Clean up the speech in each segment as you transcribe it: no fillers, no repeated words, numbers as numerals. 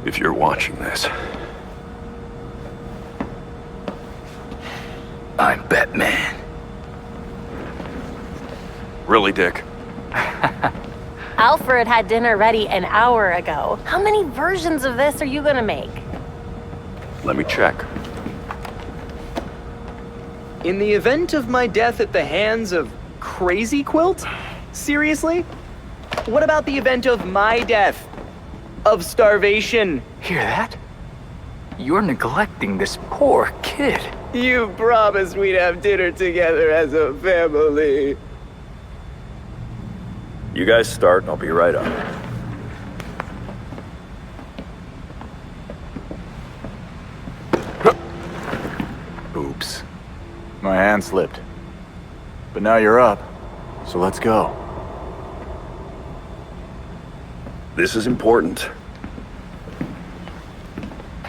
If you're watching this, I'm Batman. Really, Dick? Alfred had dinner ready an hour ago. How many versions of this are you gonna make? Let me check. In the event of my death at the hands of Crazy Quilt? Seriously? What about the event of my death? Of starvation? Hear that? You're neglecting this poor kid. You promised we'd have dinner together as a family. You guys start, and I'll be right up. Oops. My hand slipped. But now you're up, so let's go. This is important.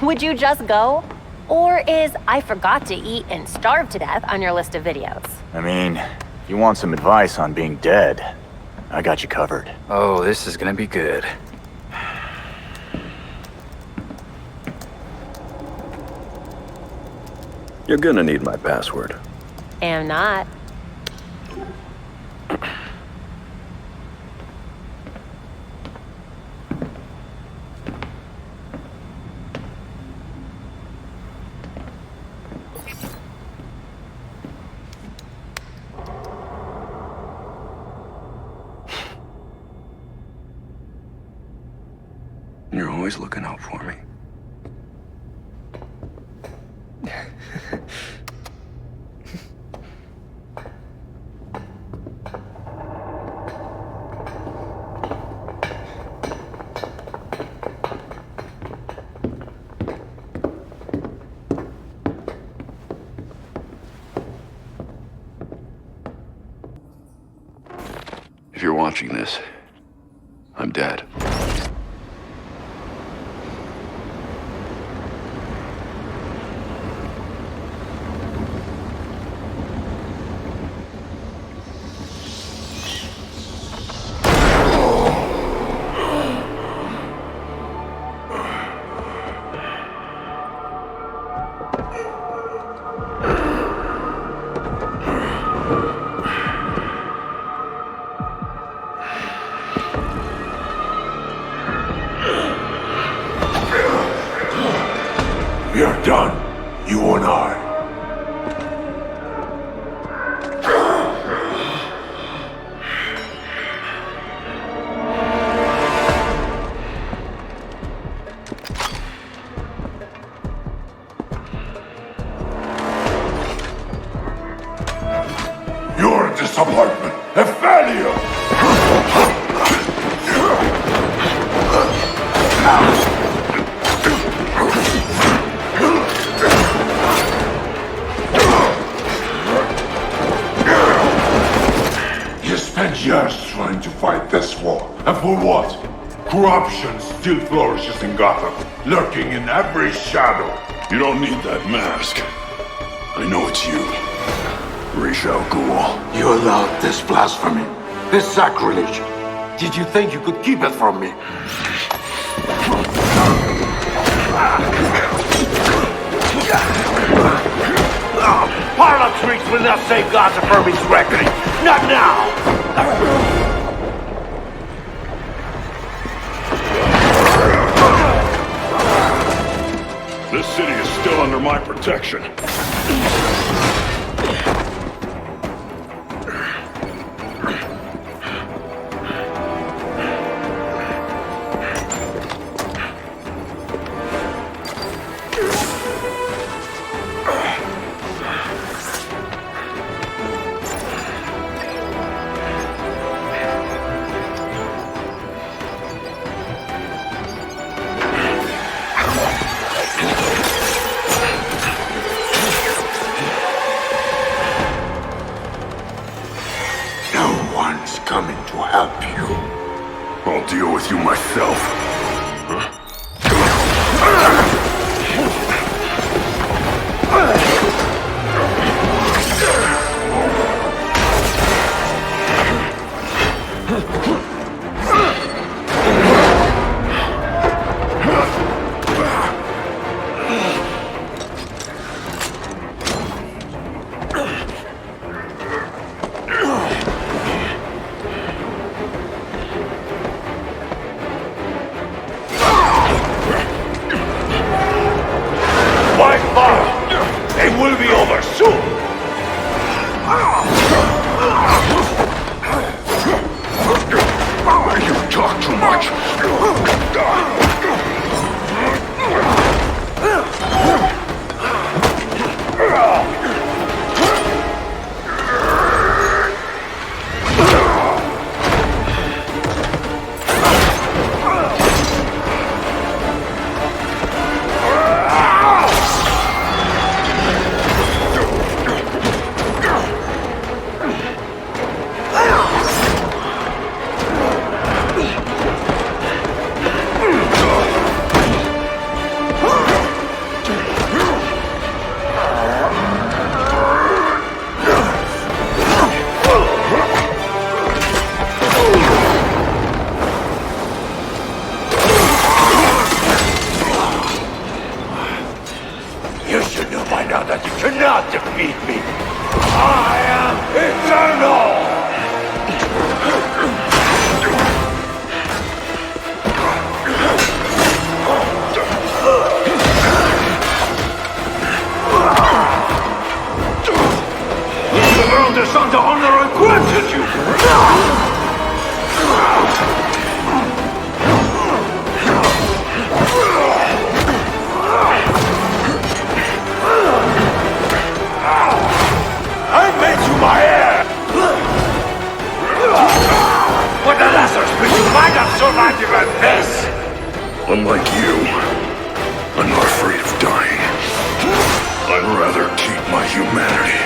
Would you just go? Or is I forgot to eat and starve to death on your list of videos? I mean, if you want some advice on being dead, I got you covered. Oh, this is gonna be good. You're gonna need my password. Am not. You're always looking out for me. If you're watching this, I'm dead. We are done, you and I. You're a disappointment, a failure! You spent years trying to fight this war, and for what? Corruption still flourishes in Gotham, lurking in every shadow. You don't need that mask. I know it's you. Ra's al Ghul. You allowed this blasphemy, this sacrilege. Did you think you could keep it from me? Parlor tricks will not save Gotham from its reckoning. Not now! This city is still under my protection. talk too much. You should know by now that you cannot defeat me. I am eternal! The world is under honor and gratitude! I made you my heir! But the lesser speech, you might have survived even this! Unlike you, I'm not afraid of dying. I'd rather keep my humanity.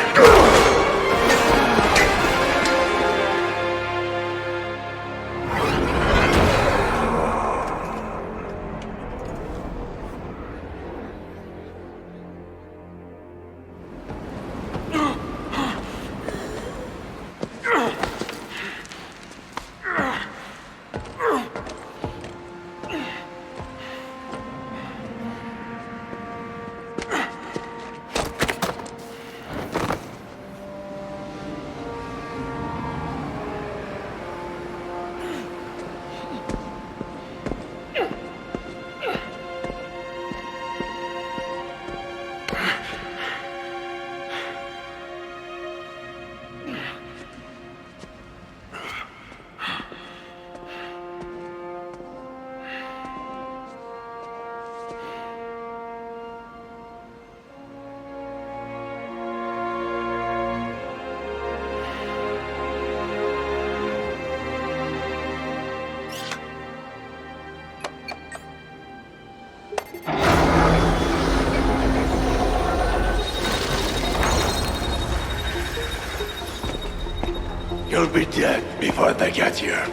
You'll be dead before they get here.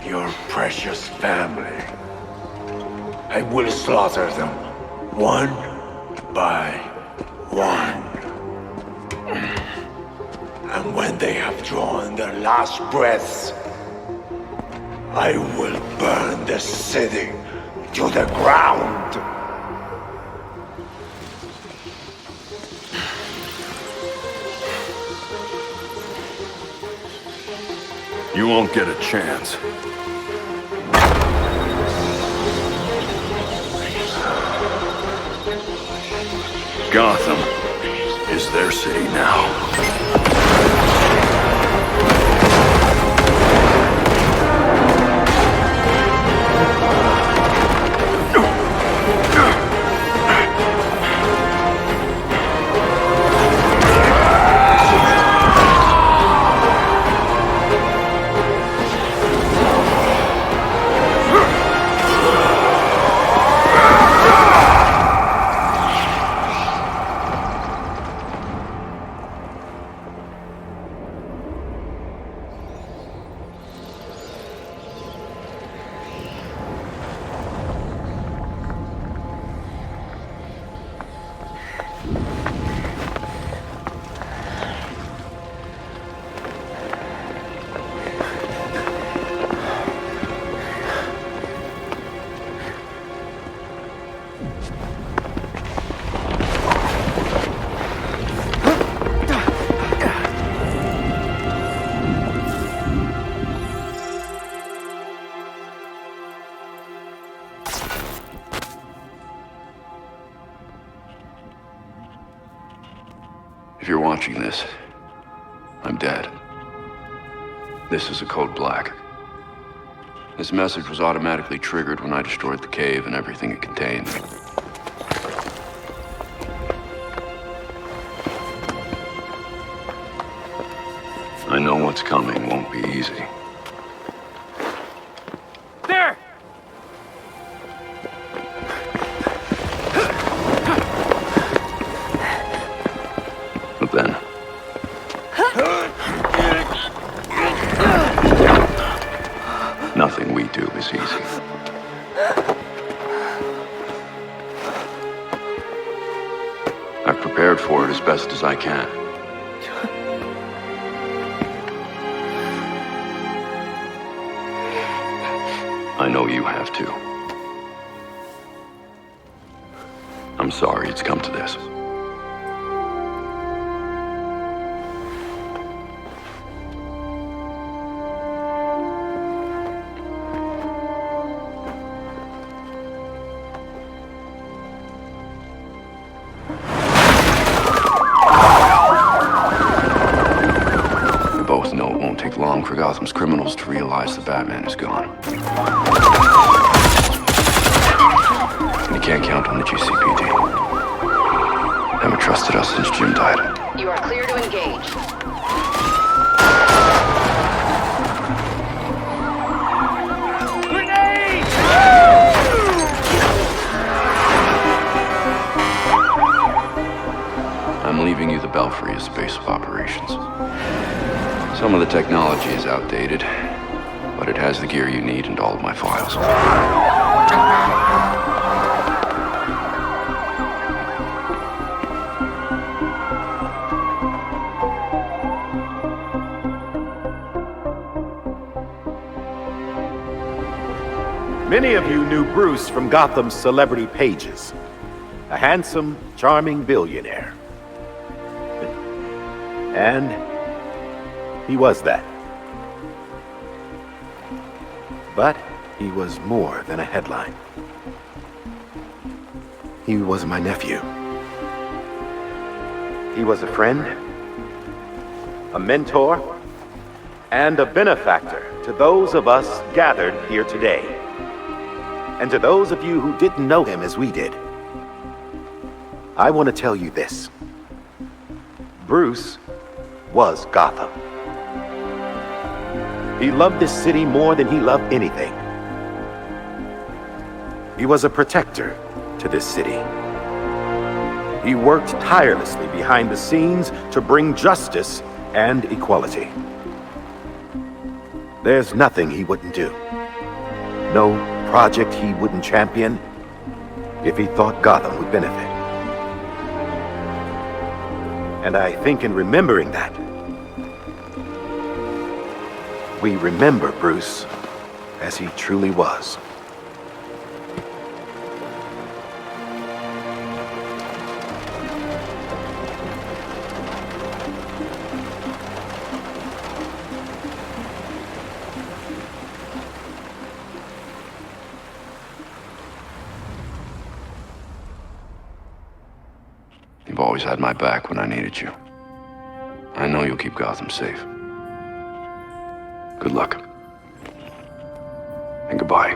Your precious family. I will slaughter them, one by one. And when they have drawn their last breaths, I will burn the city to the ground. You won't get a chance. Gotham is their city now. If you're watching this, I'm dead. This is a code black. This message was automatically triggered when I destroyed the cave and everything it contained. I know what's coming won't be easy. There! But then... nothing we do is easy. I've prepared for it as best as I can. I know you have too. I'm sorry it's come to this. We both know it won't take long for Gotham's criminals to realize the Batman is gone. You can't count on the GCPD. Haven't trusted us since Jim died. You are clear to engage. I'm leaving you the Belfry as base of operations. Some of the technology is outdated, but it has the gear you need and all of my files. Many of you knew Bruce from Gotham's celebrity pages. A handsome, charming billionaire. And he was that. But he was more than a headline. He was my nephew. He was a friend, a mentor, and a benefactor to those of us gathered here today. And to those of you who didn't know him as we did, I want to tell you this. Bruce was Gotham. He loved this city more than he loved anything. He was a protector to this city. He worked tirelessly behind the scenes to bring justice and equality. There's nothing he wouldn't do. No project he wouldn't champion if he thought Gotham would benefit. And I think in remembering that, we remember Bruce as he truly was. You've always had my back when I needed you. I know you'll keep Gotham safe. Good luck. And goodbye.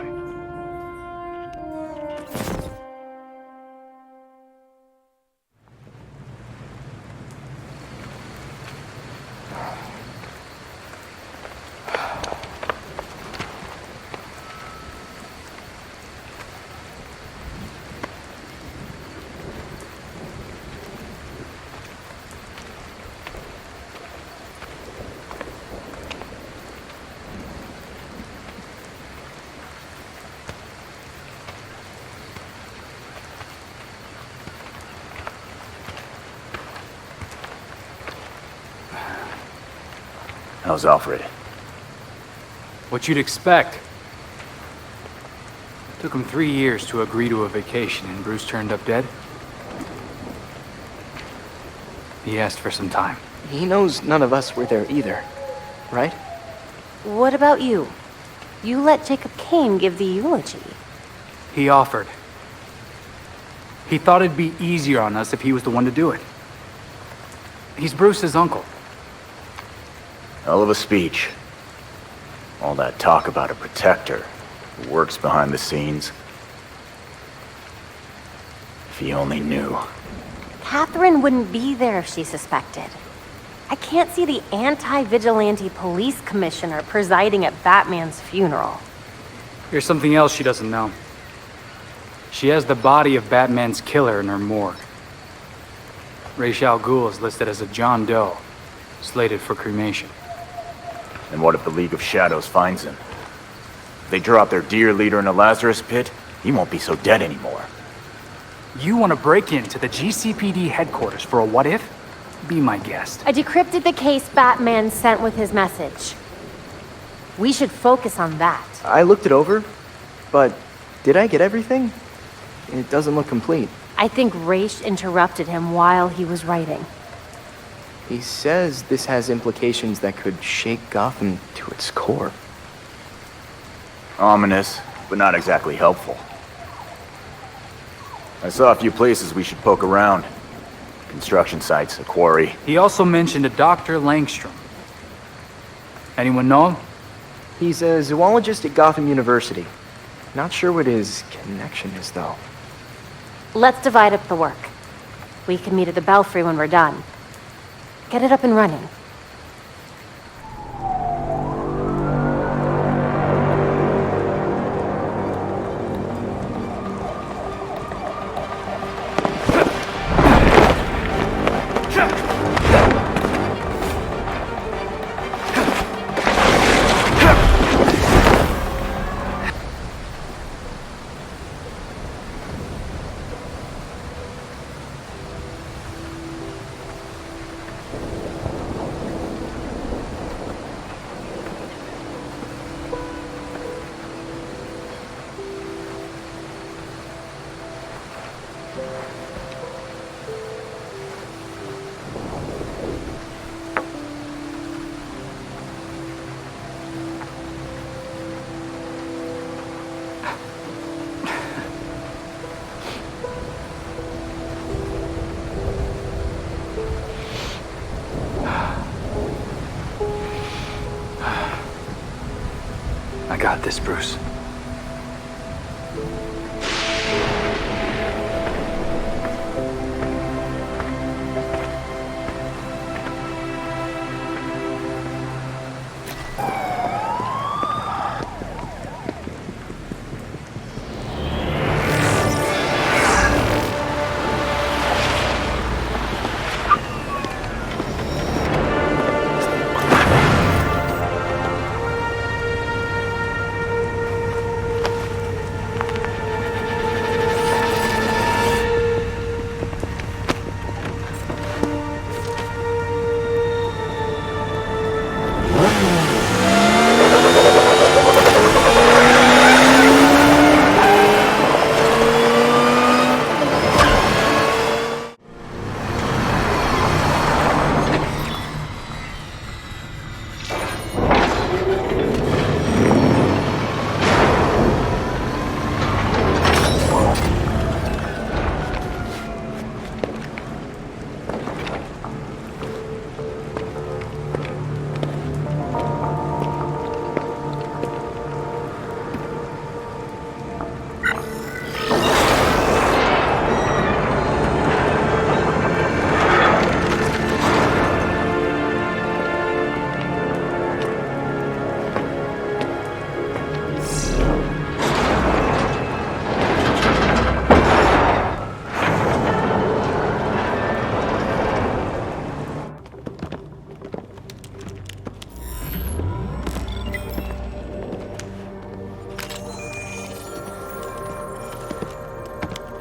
How's Alfred? What you'd expect. Took him 3 years to agree to a vacation, and Bruce turned up dead. He asked for some time. He knows none of us were there either, right? What about you? You let Jacob Kane give the eulogy. He offered. He thought it'd be easier on us if he was the one to do it. He's Bruce's uncle. Hell of a speech. All that talk about a protector who works behind the scenes. If he only knew. Catherine wouldn't be there if she suspected. I can't see the anti-vigilante police commissioner presiding at Batman's funeral. Here's something else she doesn't know. She has the body of Batman's killer in her morgue. Ra's al Ghul is listed as a John Doe, slated for cremation. And what if the League of Shadows finds him? If they drop their dear leader in a Lazarus pit, he won't be so dead anymore. You want to break into the GCPD headquarters for a what if? Be my guest. I decrypted the case Batman sent with his message. We should focus on that. I looked it over, but did I get everything? It doesn't look complete. I think Ra's interrupted him while he was writing. He says this has implications that could shake Gotham to its core. Ominous, but not exactly helpful. I saw a few places we should poke around. Construction sites, a quarry. He also mentioned a Dr. Langstrom. Anyone know him? He's a zoologist at Gotham University. Not sure what his connection is, though. Let's divide up the work. We can meet at the Belfry when we're done. Get it up and running. I got this, Bruce.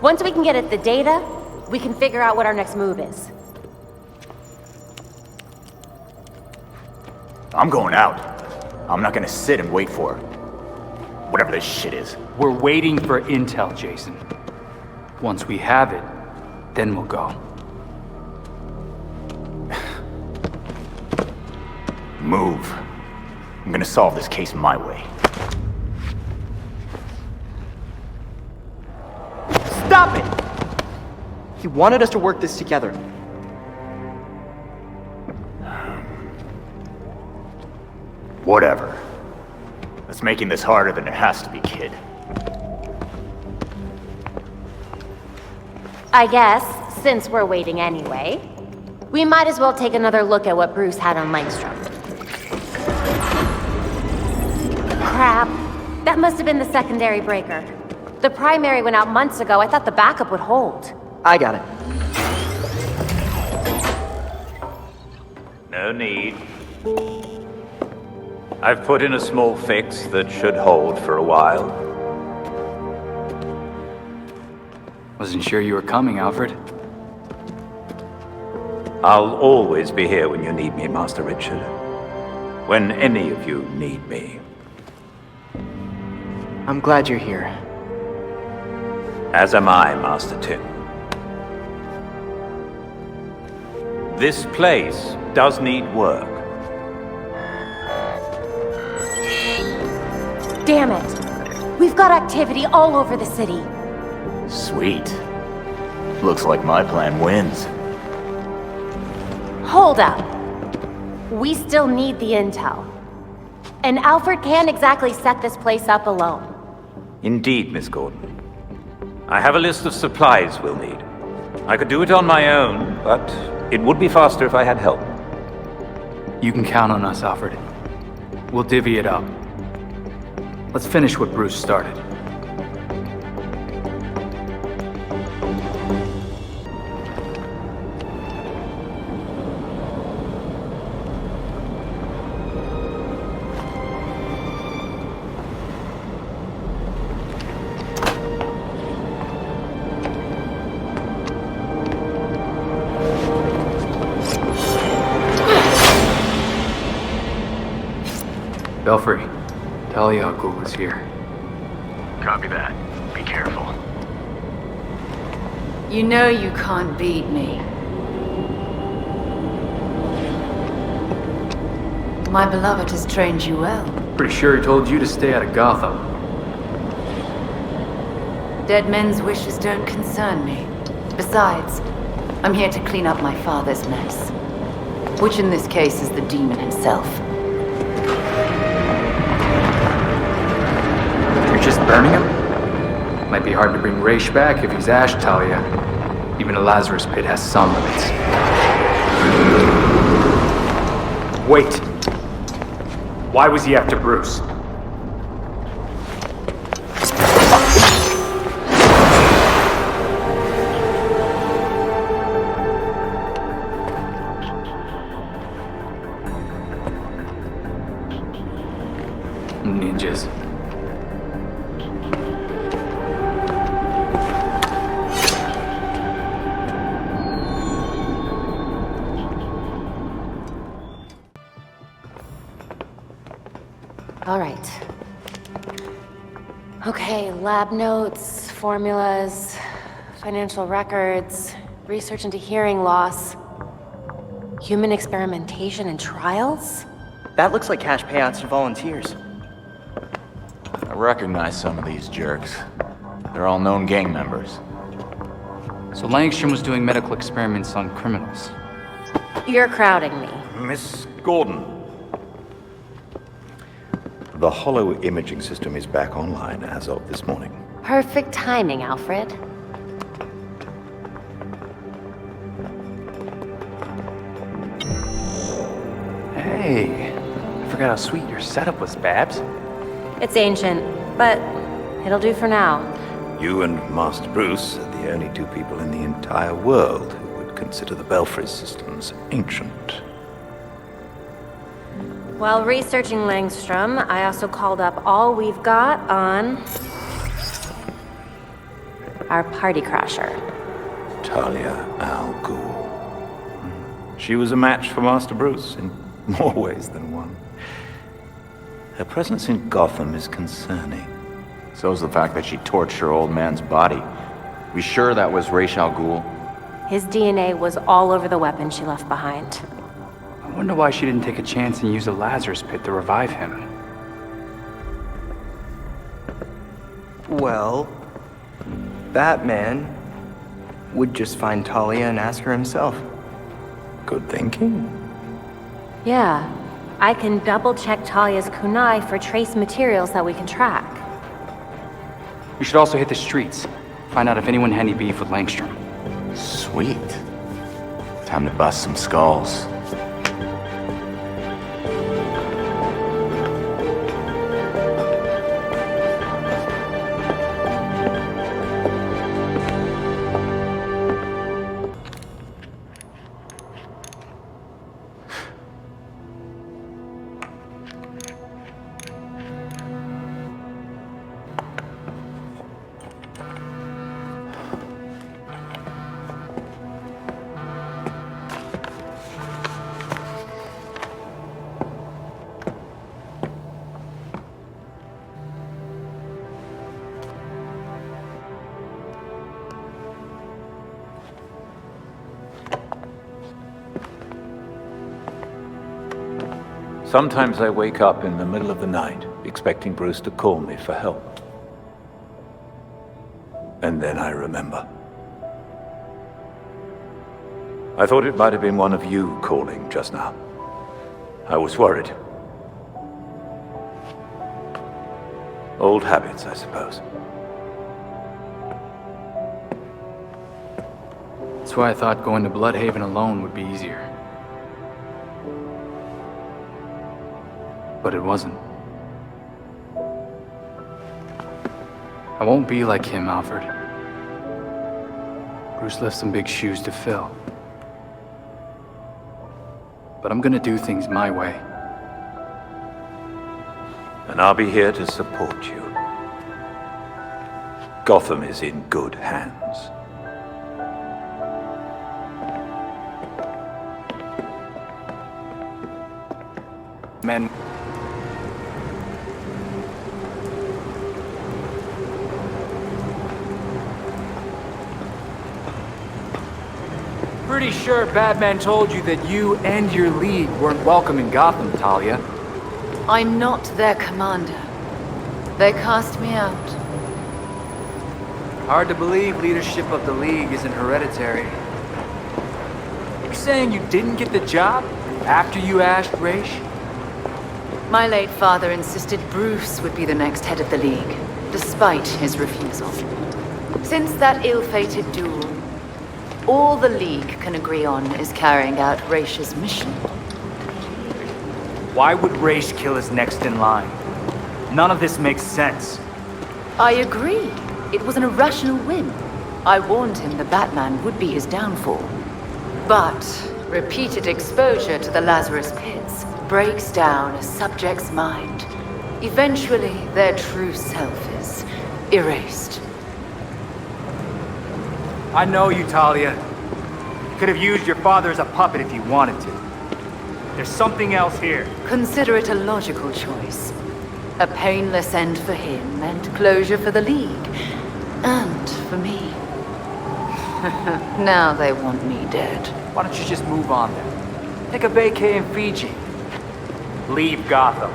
Once we can get at the data, we can figure out what our next move is. I'm going out. I'm not gonna sit and wait for whatever this shit is. We're waiting for intel, Jason. Once we have it, then we'll go. Move. I'm gonna solve this case my way. Stop it! He wanted us to work this together. Whatever. It's making this harder than it has to be, kid. I guess, since we're waiting anyway, we might as well take another look at what Bruce had on Langstrom. Crap. That must have been the secondary breaker. The primary went out months ago. I thought the backup would hold. I got it. No need. I've put in a small fix that should hold for a while. Wasn't sure you were coming, Alfred. I'll always be here when you need me, Master Richard. When any of you need me. I'm glad you're here. As am I, Master Tim. This place does need work. Damn it. We've got activity all over the city. Sweet. Looks like my plan wins. Hold up. We still need the intel. And Alfred can't exactly set this place up alone. Indeed, Miss Gordon. I have a list of supplies we'll need. I could do it on my own, but it would be faster if I had help. You can count on us, Alfred. We'll divvy it up. Let's finish what Bruce started. Belfry, Talia al Ghul is here. Copy that. Be careful. You know you can't beat me. My beloved has trained you well. Pretty sure he told you to stay out of Gotham. Dead men's wishes don't concern me. Besides, I'm here to clean up my father's mess. Which in this case is the demon himself. You're just burning him? Might be hard to bring Raish back if he's Ash, Talia. Even a Lazarus pit has some limits. Wait! Why was he after Bruce? Ninjas. All right. Okay, lab notes, formulas, financial records, research into hearing loss, human experimentation and trials? That looks like cash payouts to volunteers. I recognize some of these jerks. They're all known gang members. So Langstrom was doing medical experiments on criminals. You're crowding me. Miss Gordon. The hollow imaging system is back online as of this morning. Perfect timing, Alfred. Hey, I forgot how sweet your setup was, Babs. It's ancient, but it'll do for now. You and Master Bruce are the only two people in the entire world who would consider the Belfry systems ancient. While researching Langstrom, I also called up all we've got on our party crasher. Talia al Ghul. She was a match for Master Bruce in more ways than one. Her presence in Gotham is concerning. So's the fact that she torched her old man's body. We sure that was Raish al Ghul? His DNA was all over the weapon she left behind. I wonder why she didn't take a chance and use a Lazarus pit to revive him. Well, Batman would just find Talia and ask her himself. Good thinking. Yeah, I can double-check Talia's kunai for trace materials that we can track. We should also hit the streets. Find out if anyone had any beef with Langstrom. Sweet. Time to bust some skulls. Sometimes I wake up in the middle of the night, expecting Bruce to call me for help. And then I remember. I thought it might have been one of you calling just now. I was worried. Old habits, I suppose. That's why I thought going to Bloodhaven alone would be easier. But it wasn't. I won't be like him, Alfred. Bruce left some big shoes to fill. But I'm gonna do things my way. And I'll be here to support you. Gotham is in good hands. Men. Pretty sure Batman told you that you and your league weren't welcome in Gotham, Talia. I'm not their commander. They cast me out. Hard to believe leadership of the league isn't hereditary. You saying you didn't get the job after you asked Raish? My late father insisted Bruce would be the next head of the League, despite his refusal. Since that ill-fated duel, all the League can agree on is carrying out Raish's mission. Why would Raish kill his next in line? None of this makes sense. I agree. It was an irrational whim. I warned him the Batman would be his downfall. But repeated exposure to the Lazarus Pits breaks down a subject's mind. Eventually, their true self is erased. I know you, Talia. You could have used your father as a puppet if you wanted to. There's something else here. Consider it a logical choice. A painless end for him and closure for the League. And for me. Now they want me dead. Why don't you just move on then? Take a vacay in Fiji. Leave Gotham.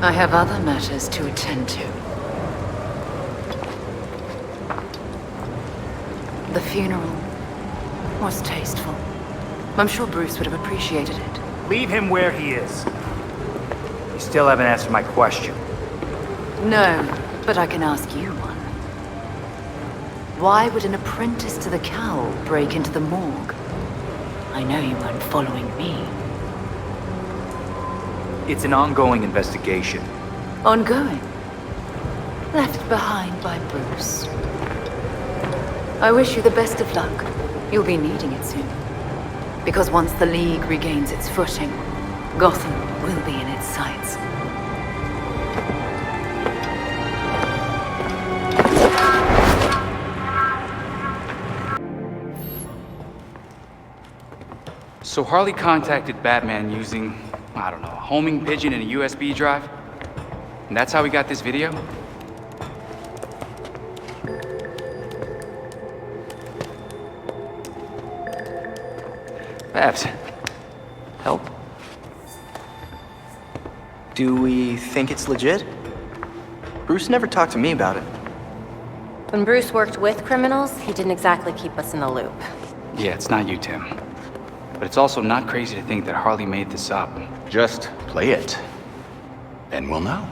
I have other matters to attend to. The funeral was tasteful. I'm sure Bruce would have appreciated it. Leave him where he is. You still haven't answered my question. No, but I can ask you one. Why would an apprentice to the Cowl break into the morgue? I know you weren't following me. It's an ongoing investigation. Ongoing? Left behind by Bruce. I wish you the best of luck. You'll be needing it soon. Because once the League regains its footing, Gotham will be in its sights. So Harley contacted Batman using, I don't know, a homing pigeon and a USB drive? And that's how we got this video? Babs, help? Do we think it's legit? Bruce never talked to me about it. When Bruce worked with criminals, he didn't exactly keep us in the loop. Yeah, it's not you, Tim. But it's also not crazy to think that Harley made this up. Just play it, and we'll know.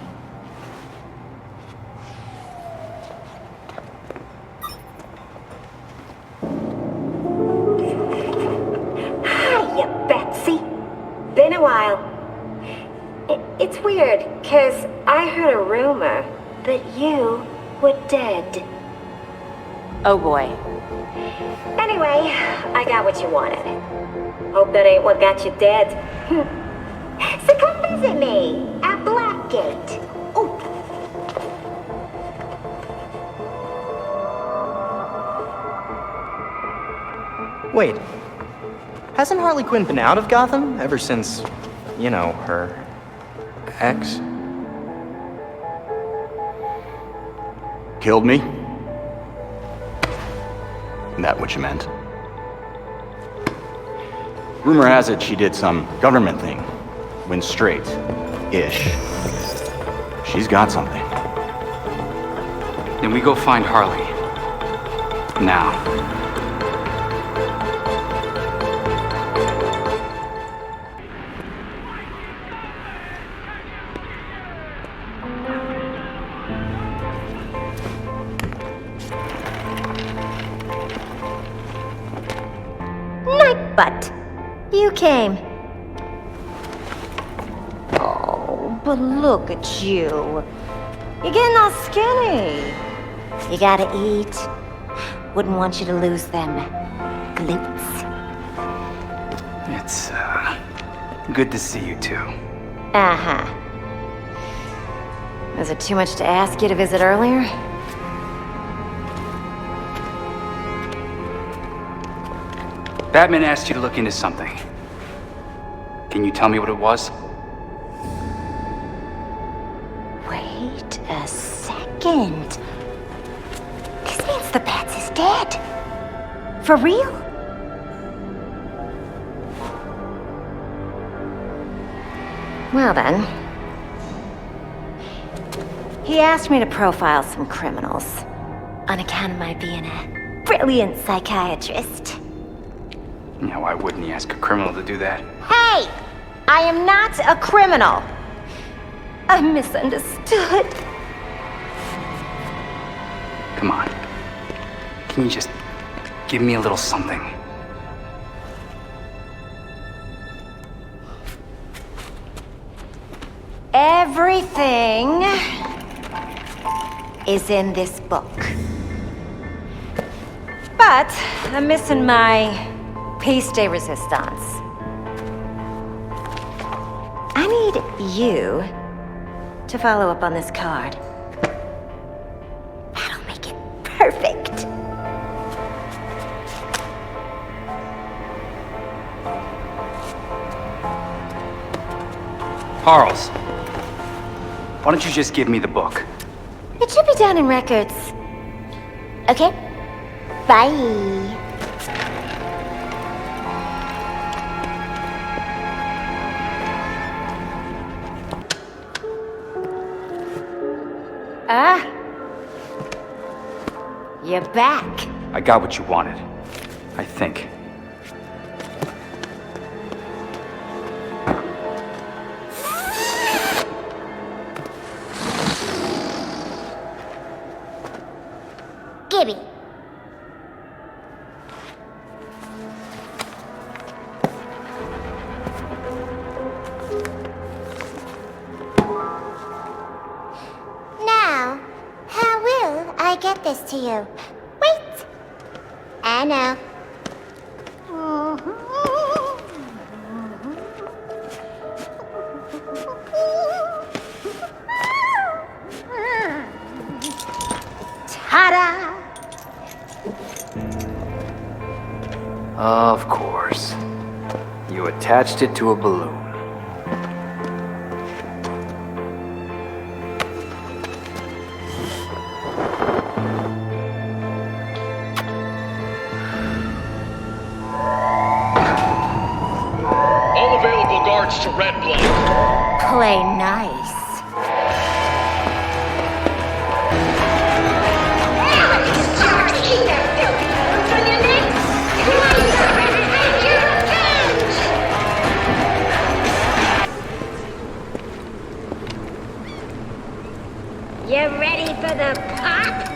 Hiya, Betsy. Been a while. It's weird, 'cause I heard a rumor that you were dead. Oh boy. Anyway, I got what you wanted. Hope that ain't what got you dead. So come visit me at Blackgate. Ooh. Wait. Hasn't Harley Quinn been out of Gotham ever since, you know, her ex? Killed me? Isn't that what you meant? Rumor has it she did some government thing. Went straight-ish. She's got something. Then we go find Harley. Now. But you came. Oh, but look at you. You're getting all skinny. You gotta eat. Wouldn't want you to lose them glutes. It's, good to see you too. Uh-huh. Was it too much to ask you to visit earlier? Batman asked you to look into something. Can you tell me what it was? Wait a second. This means the Bats is dead. For real? Well then. He asked me to profile some criminals. On account of my being a brilliant psychiatrist. Yeah, why wouldn't he ask a criminal to do that? Hey! I am not a criminal. I'm misunderstood. Come on. Can you just give me a little something? Everything is in this book. But I'm missing my piece de resistance. I need you to follow up on this card. That'll make it perfect. Charles, why don't you just give me the book? It should be down in records. Okay? Bye. You're back. I got what you wanted. I think. Gibby. Now, how will I get this to you? Wait! I know. Ta-da! Of course. You attached it to a balloon. All available guards to Red Block. Play nice. Keep that filthy on your neck. You ready for the pop?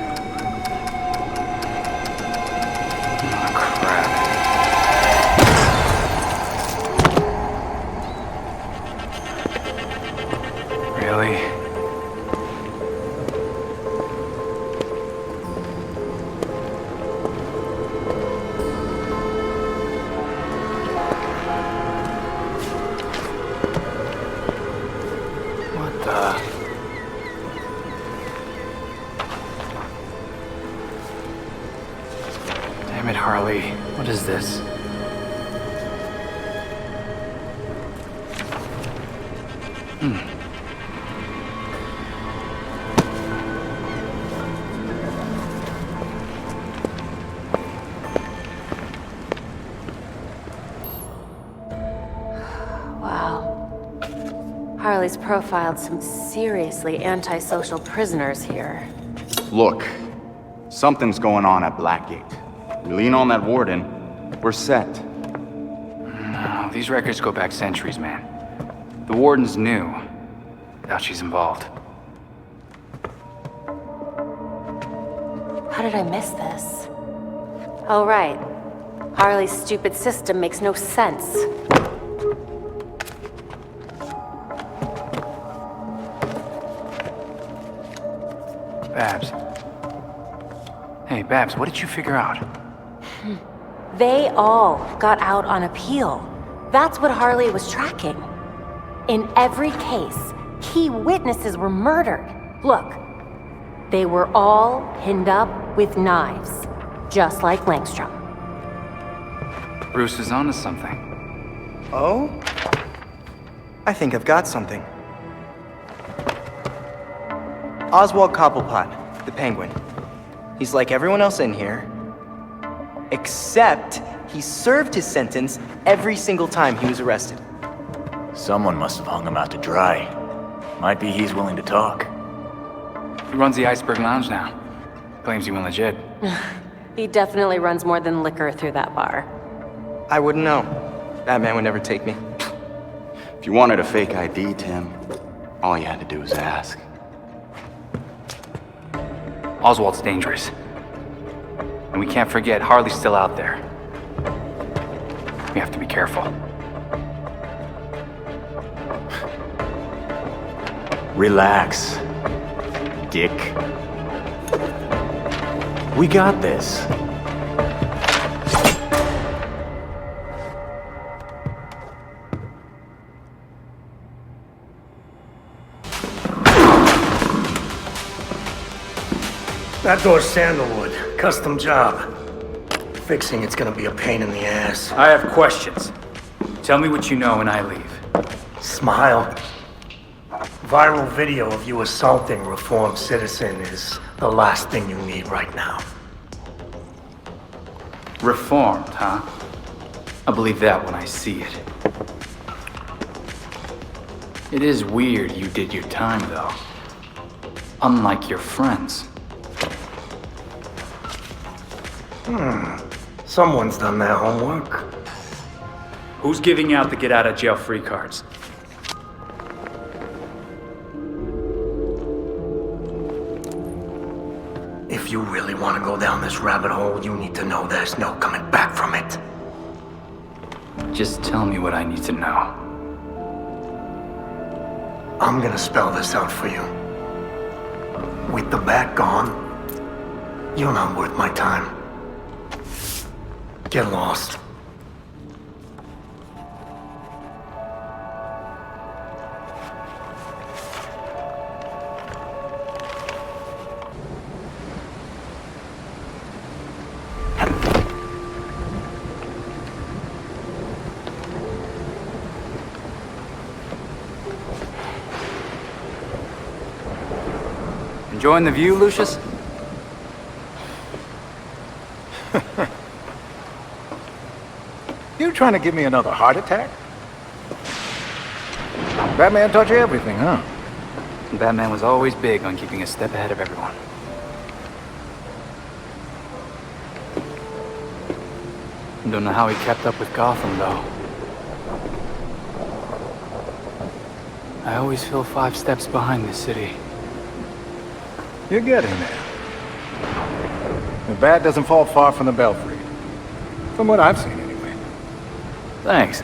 Oh, crap. Really? What the? Damn it, Harley. What is this? Wow. Harley's profiled some seriously antisocial prisoners here. Look, something's going on at Blackgate. We lean on that warden, we're set. No, these records go back centuries, man. The warden's new. Doubt she's involved. How did I miss this? Oh, right. Harley's stupid system makes no sense. Babs. Hey, Babs, what did you figure out? They all got out on appeal. That's what Harley was tracking. In every case, key witnesses were murdered. Look, they were all pinned up with knives, just like Langstrom. Bruce is onto something. Oh? I think I've got something. Oswald Cobblepot, the Penguin. He's like everyone else in here, except he served his sentence every single time he was arrested. Someone must have hung him out to dry. Might be he's willing to talk. He runs the Iceberg Lounge now. Claims he went legit. He definitely runs more than liquor through that bar. I wouldn't know. Batman would never take me. If you wanted a fake ID, Tim, all you had to do was ask. Oswald's dangerous. And we can't forget Harley's still out there. We have to be careful. Relax, Dick. We got this. That door's sandalwood. Custom job. Fixing it's gonna be a pain in the ass. I have questions. Tell me what you know and I leave. Smile. Viral video of you assaulting reformed citizen is the last thing you need right now. Reformed, huh? I'll believe that when I see it. It is weird you did your time, though. Unlike your friends. Someone's done their homework. Who's giving out the get-out-of-jail-free cards? If you really want to go down this rabbit hole, you need to know there's no coming back from it. Just tell me what I need to know. I'm gonna spell this out for you. With the bat gone, you're not worth my time. Get lost. Enjoying the view, Lucius? You trying to give me another heart attack? Batman taught you everything, huh? Batman was always big on keeping a step ahead of everyone. Don't know how he kept up with Gotham, though. I always feel 5 steps behind this city. You're getting there. The bat doesn't fall far from the belfry. From what I've seen, anyway. Thanks,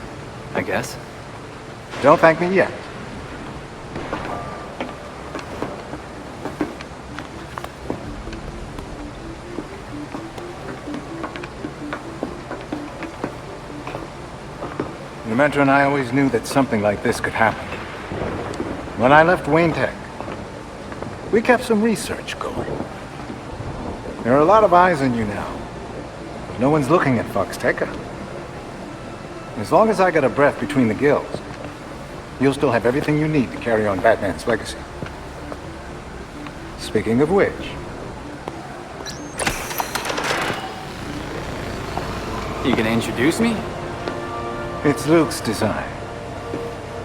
I guess. Don't thank me yet. The Mentor and I always knew that something like this could happen. When I left Wayne Tech, we kept some research going. There are a lot of eyes on you now. No one's looking at Foxteca. As long as I got a breath between the gills, you'll still have everything you need to carry on Batman's legacy. Speaking of which... You gonna introduce me? It's Luke's design.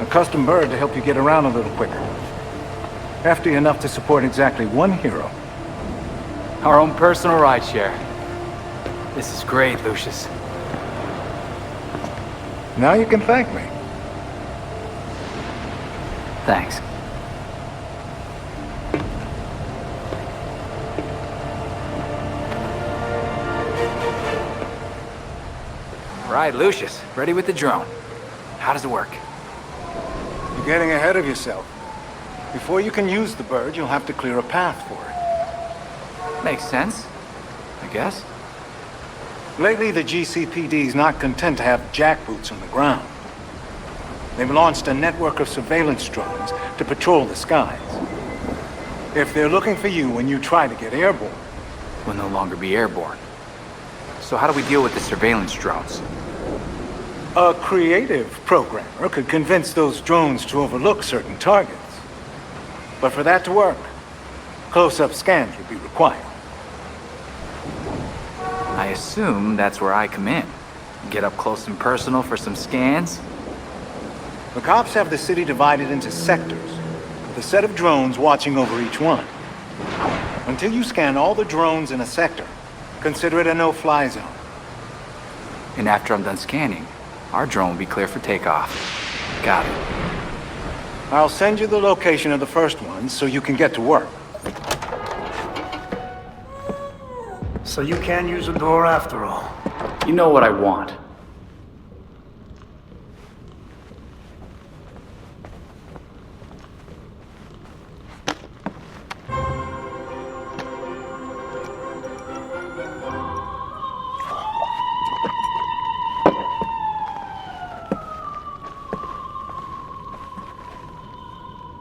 A custom bird to help you get around a little quicker. Hefty enough to support exactly one hero. Our own personal rideshare. This is great, Lucius. Now you can thank me. Thanks. Right, Lucius. Ready with the drone. How does it work? You're getting ahead of yourself. Before you can use the bird, you'll have to clear a path for it. Makes sense, I guess. Lately, the GCPD's not content to have jackboots on the ground. They've launched a network of surveillance drones to patrol the skies. If they're looking for you when you try to get airborne... We'll no longer be airborne. So how do we deal with the surveillance drones? A creative programmer could convince those drones to overlook certain targets. But for that to work, close-up scans would be required. I assume that's where I come in. Get up close and personal for some scans? The cops have the city divided into sectors, with a set of drones watching over each one. Until you scan all the drones in a sector, consider it a no-fly zone. And after I'm done scanning, our drone will be clear for takeoff. Got it. I'll send you the location of the first one so you can get to work. So you can't use a door after all. You know what I want.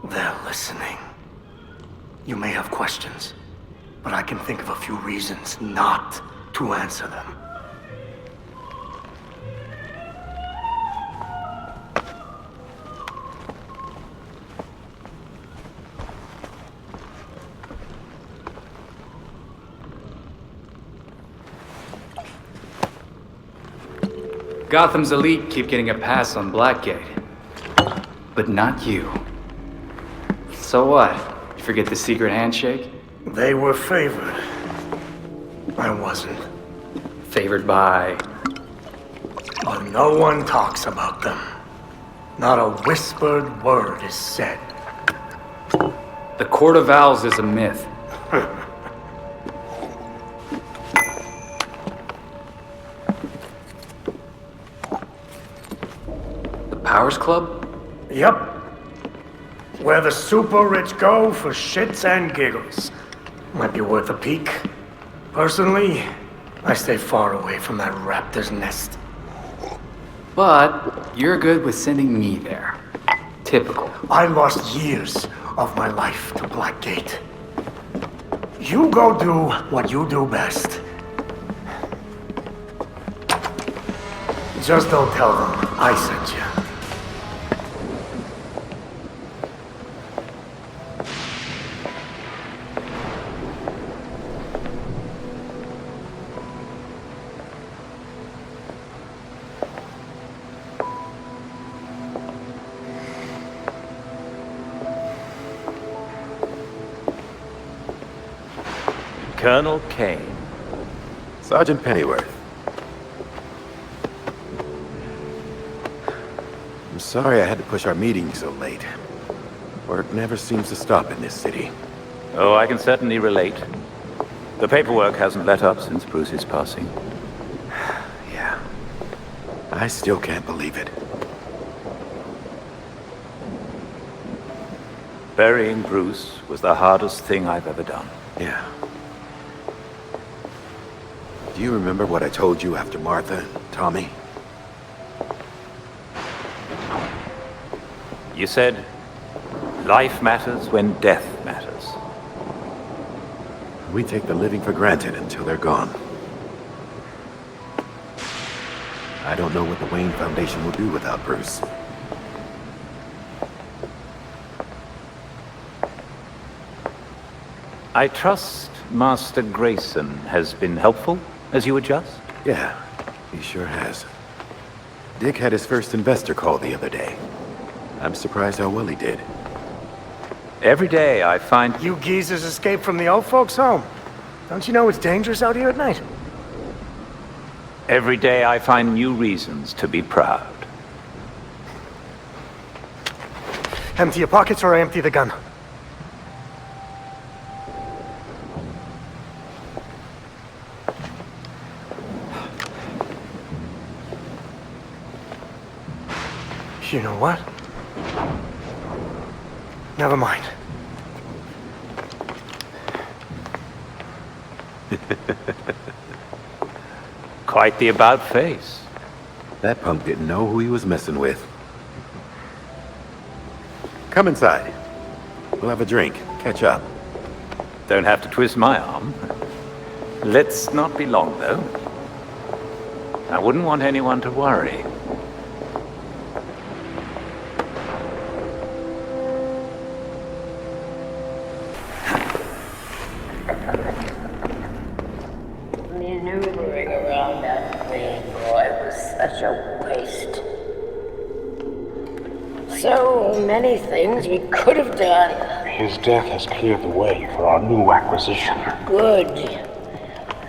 They're listening. You may have questions, but I can think of a few reasons not to answer them. Gotham's elite keep getting a pass on Blackgate. But not you. So what? You forget the secret handshake? They were favored. I wasn't. Favored by... But no one talks about them. Not a whispered word is said. The Court of Owls is a myth. The Powers Club? Yep. Where the super rich go for shits and giggles. Might be worth a peek. Personally, I stay far away from that raptor's nest. But you're good with sending me there. Typical. I lost years of my life to Blackgate. You go do what you do best. Just don't tell them I sent you. Colonel Kane. Sergeant Pennyworth. I'm sorry I had to push our meeting so late. Work never seems to stop in this city. Oh, I can certainly relate. The paperwork hasn't let up since Bruce's passing. Yeah. I still can't believe it. Burying Bruce was the hardest thing I've ever done. Yeah. Do you remember what I told you after Martha and Tommy? You said, life matters when death matters. We take the living for granted until they're gone. I don't know what the Wayne Foundation will do without Bruce. I trust Master Grayson has been helpful as you adjust? Yeah, he sure has. Dick had his first investor call the other day. I'm surprised how well he did. Every day I find... You geezers escaped from the old folks' home. Don't you know it's dangerous out here at night? Every day I find new reasons to be proud. Empty your pockets or I empty the gun. You know what? Never mind. Quite the about-face. That punk didn't know who he was messing with. Come inside. We'll have a drink, catch up. Don't have to twist my arm. Let's not be long, though. I wouldn't want anyone to worry. Maneuvering around that thing, boy, was such a waste. So many things we could have done. His death has cleared the way for our new acquisition. Good.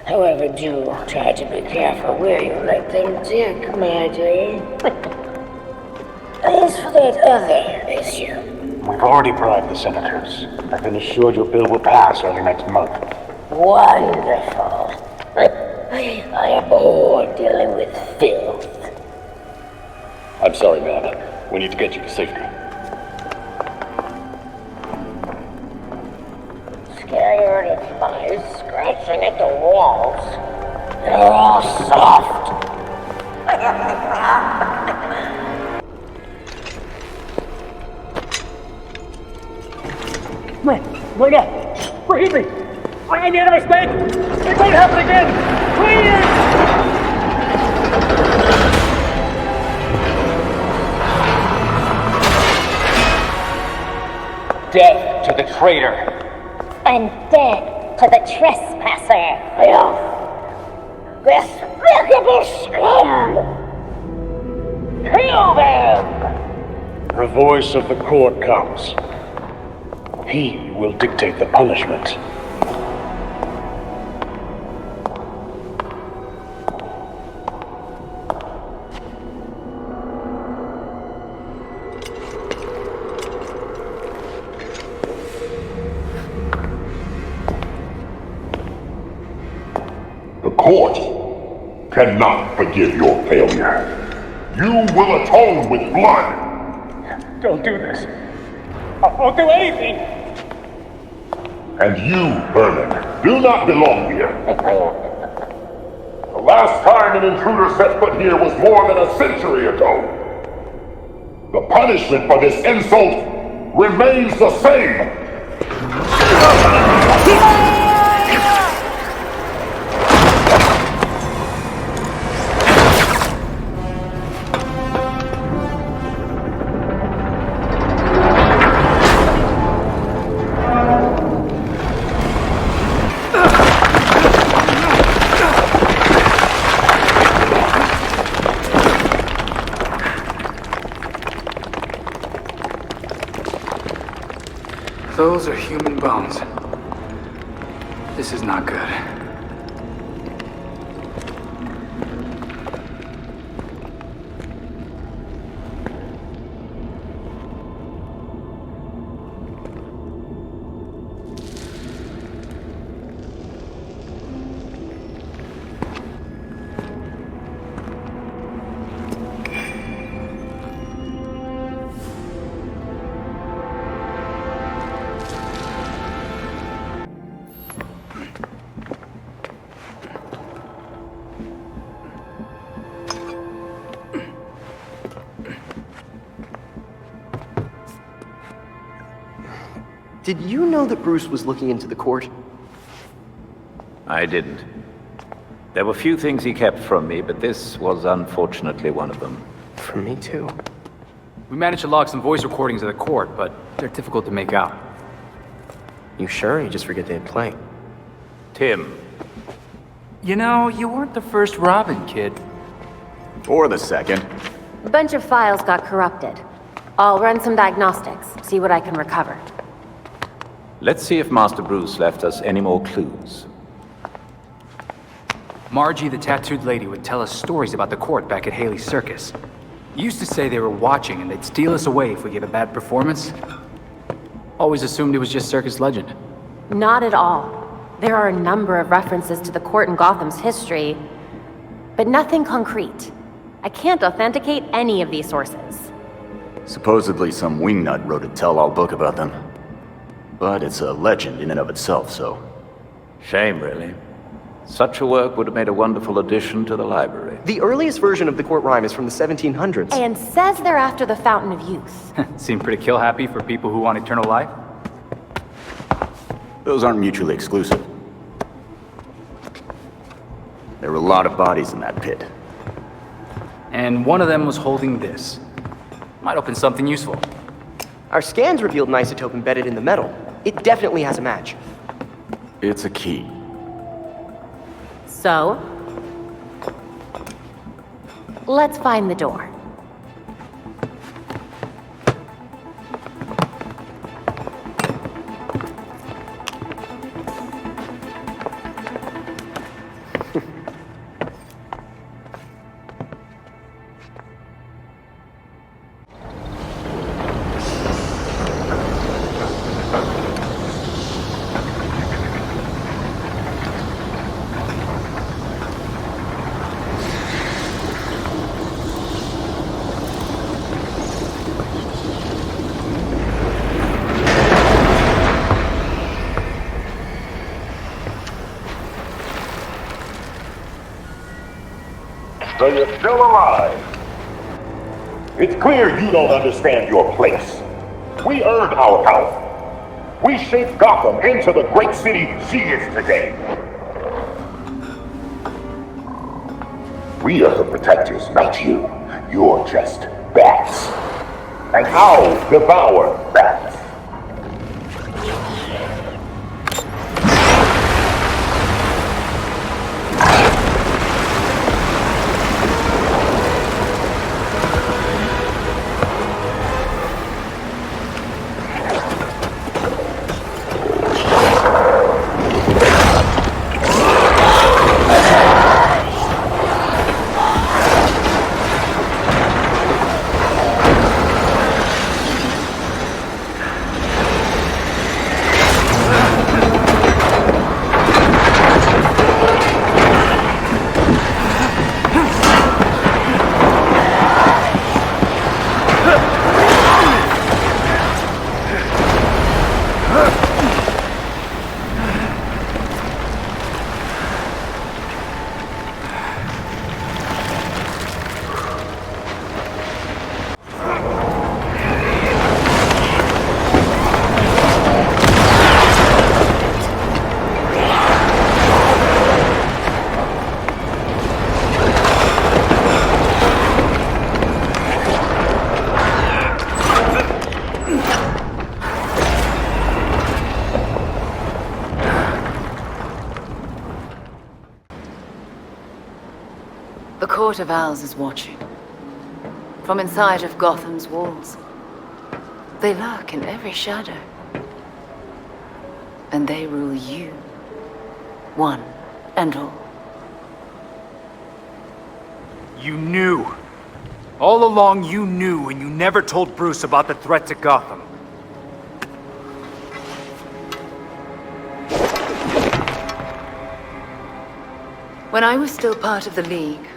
However, do try to be careful where you let them dig, my dear. As for that other issue... We've already bribed the senators. I've been assured your bill will pass early next month. Wonderful. I am bored dealing with filth. I'm sorry, man. We need to get you to safety. Scared of flies scratching at the walls. They're all soft. Wait up! Forgive me! I made a mistake! It won't happen again! Please! Death to the traitor! And death to the trespasser. Despicable scum! Kill them! The voice of the court comes. He will dictate the punishment. The court cannot forgive your failure. You will atone with blood. Don't do this. I won't do anything! And you, Vernon, do not belong here. The last time an intruder set foot here was more than a century ago. The punishment for this insult remains the same. Those are human bones. This is not good. Did you know that Bruce was looking into the court? I didn't. There were few things he kept from me, but this was unfortunately one of them. From me too. We managed to log some voice recordings of the court, but they're difficult to make out. You sure? You just forget they had play. Tim. You know, you weren't the first Robin, kid. Or the second. A bunch of files got corrupted. I'll run some diagnostics, see what I can recover. Let's see if Master Bruce left us any more clues. Margie, the tattooed lady, would tell us stories about the court back at Haley's Circus. Used to say they were watching and they'd steal us away if we gave a bad performance. Always assumed it was just circus legend. Not at all. There are a number of references to the court in Gotham's history, but nothing concrete. I can't authenticate any of these sources. Supposedly some wingnut wrote a tell-all book about them. But it's a legend in and of itself, so... Shame, really. Such a work would have made a wonderful addition to the library. The earliest version of the court rhyme is from the 1700s. And says they're after the Fountain of Youth. Seem pretty kill-happy for people who want eternal life. Those aren't mutually exclusive. There were a lot of bodies in that pit. And one of them was holding this. Might open something useful. Our scans revealed an isotope embedded in the metal. It definitely has a match. It's a key. So? Let's find the door. So you're still alive. It's clear you don't understand your place. We earned our power. We shaped Gotham into the great city she is today. We are the protectors, not you. You're just bats. And I'll devour bats. The Court of Owls is watching. From inside of Gotham's walls. They lurk in every shadow. And they rule you. One and all. You knew. All along you knew, and you never told Bruce about the threat to Gotham. When I was still part of the League,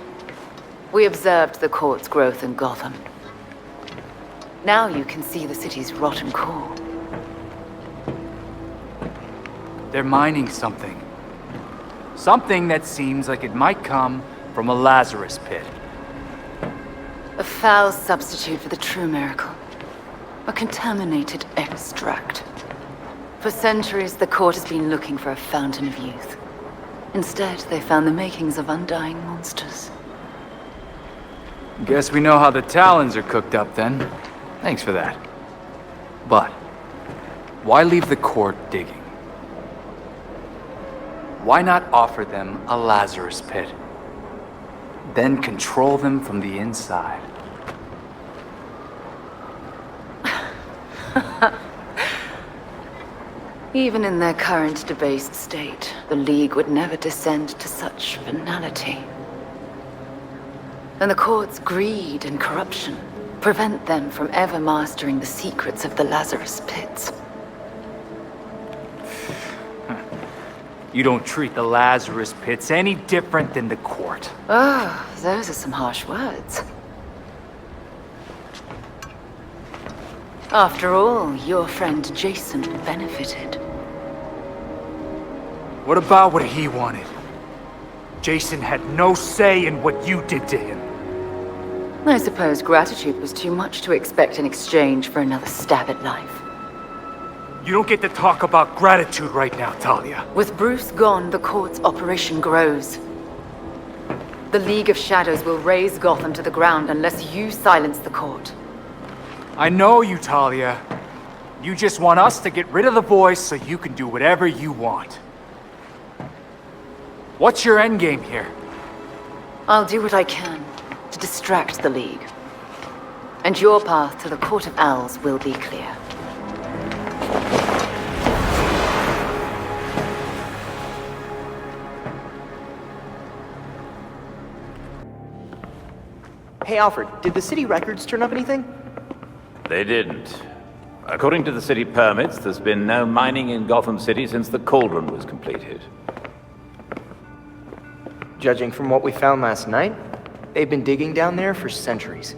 we observed the court's growth in Gotham. Now you can see the city's rotten core. They're mining something. Something that seems like it might come from a Lazarus pit. A foul substitute for the true miracle. A contaminated extract. For centuries, the court has been looking for a fountain of youth. Instead, they found the makings of undying monsters. Guess we know how the Talons are cooked up then. Thanks for that. But, why leave the court digging? Why not offer them a Lazarus pit? Then control them from the inside. Even in their current debased state, the League would never descend to such venality. And the court's greed and corruption prevent them from ever mastering the secrets of the Lazarus pits. You don't treat the Lazarus pits any different than the court. Oh, those are some harsh words. After all, your friend Jason benefited. What about what he wanted? Jason had no say in what you did to him. I suppose gratitude was too much to expect in exchange for another stab at life. You don't get to talk about gratitude right now, Talia. With Bruce gone, the court's operation grows. The League of Shadows will raze Gotham to the ground unless you silence the court. I know you, Talia. You just want us to get rid of the voice so you can do whatever you want. What's your endgame here? I'll do what I can to distract the League. And your path to the Court of Owls will be clear. Hey, Alfred, did the city records turn up anything? They didn't. According to the city permits, there's been no mining in Gotham City since the Cauldron was completed. Judging from what we found last night, they've been digging down there for centuries.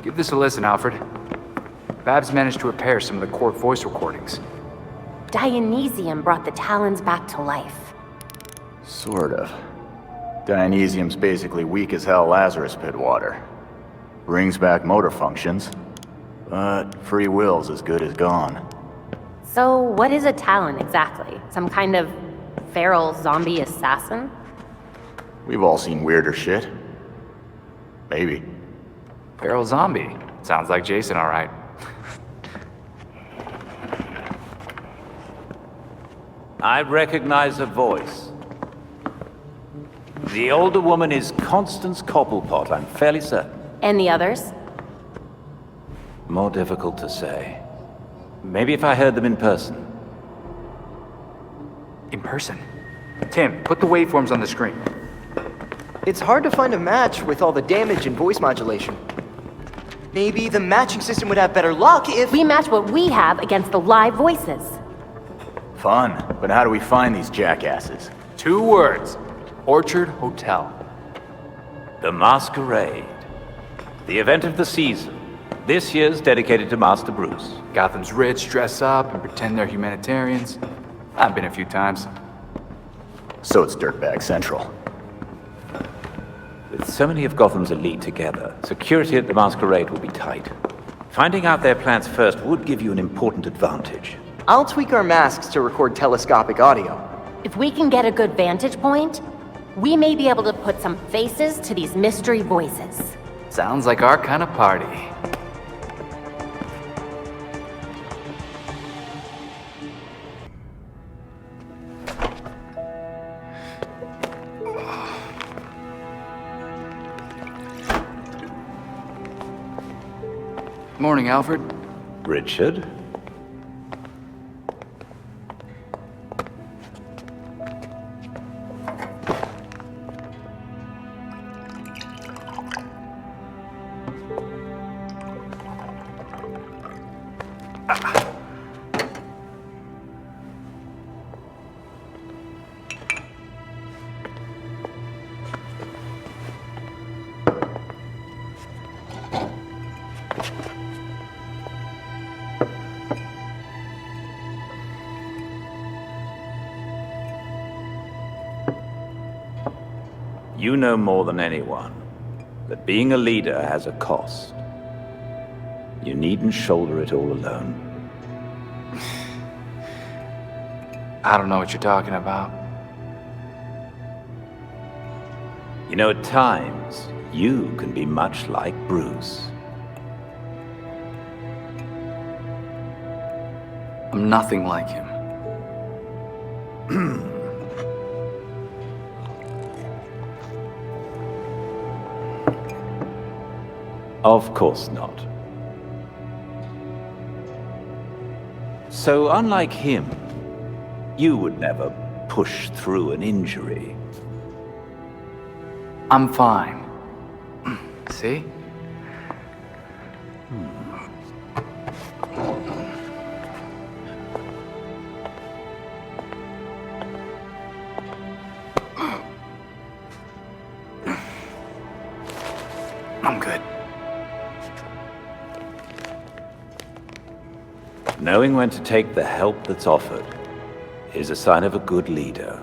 Give this a listen, Alfred. Babs managed to repair some of the court voice recordings. Dionysium brought the Talons back to life. Sort of. Dionysium's basically weak as hell Lazarus pit water. Brings back motor functions, but free will's as good as gone. So what is a Talon exactly? Some kind of feral zombie assassin? We've all seen weirder shit. Maybe. Feral zombie. Sounds like Jason, all right. I recognize her voice. The older woman is Constance Cobblepot, I'm fairly certain. And the others? More difficult to say. Maybe if I heard them in person. In person? Tim, put the waveforms on the screen. It's hard to find a match with all the damage and voice modulation. Maybe the matching system would have better luck if... We match what we have against the live voices. Fun, but how do we find these jackasses? 2 words. Orchard Hotel. The Masquerade. The event of the season. This year's dedicated to Master Bruce. Gotham's rich dress up and pretend they're humanitarians. I've been a few times. So it's Dirtbag Central. With so many of Gotham's elite together, security at the Masquerade will be tight. Finding out their plans first would give you an important advantage. I'll tweak our masks to record telescopic audio. If we can get a good vantage point, we may be able to put some faces to these mystery voices. Sounds like our kind of party. Morning, Alfred. Richard? You know more than anyone that being a leader has a cost. You needn't shoulder it all alone. I don't know what you're talking about. You know, at times, you can be much like Bruce. I'm nothing like him. Of course not. So, unlike him, you would never push through an injury. I'm fine. See? I'm good. Knowing when to take the help that's offered is a sign of a good leader.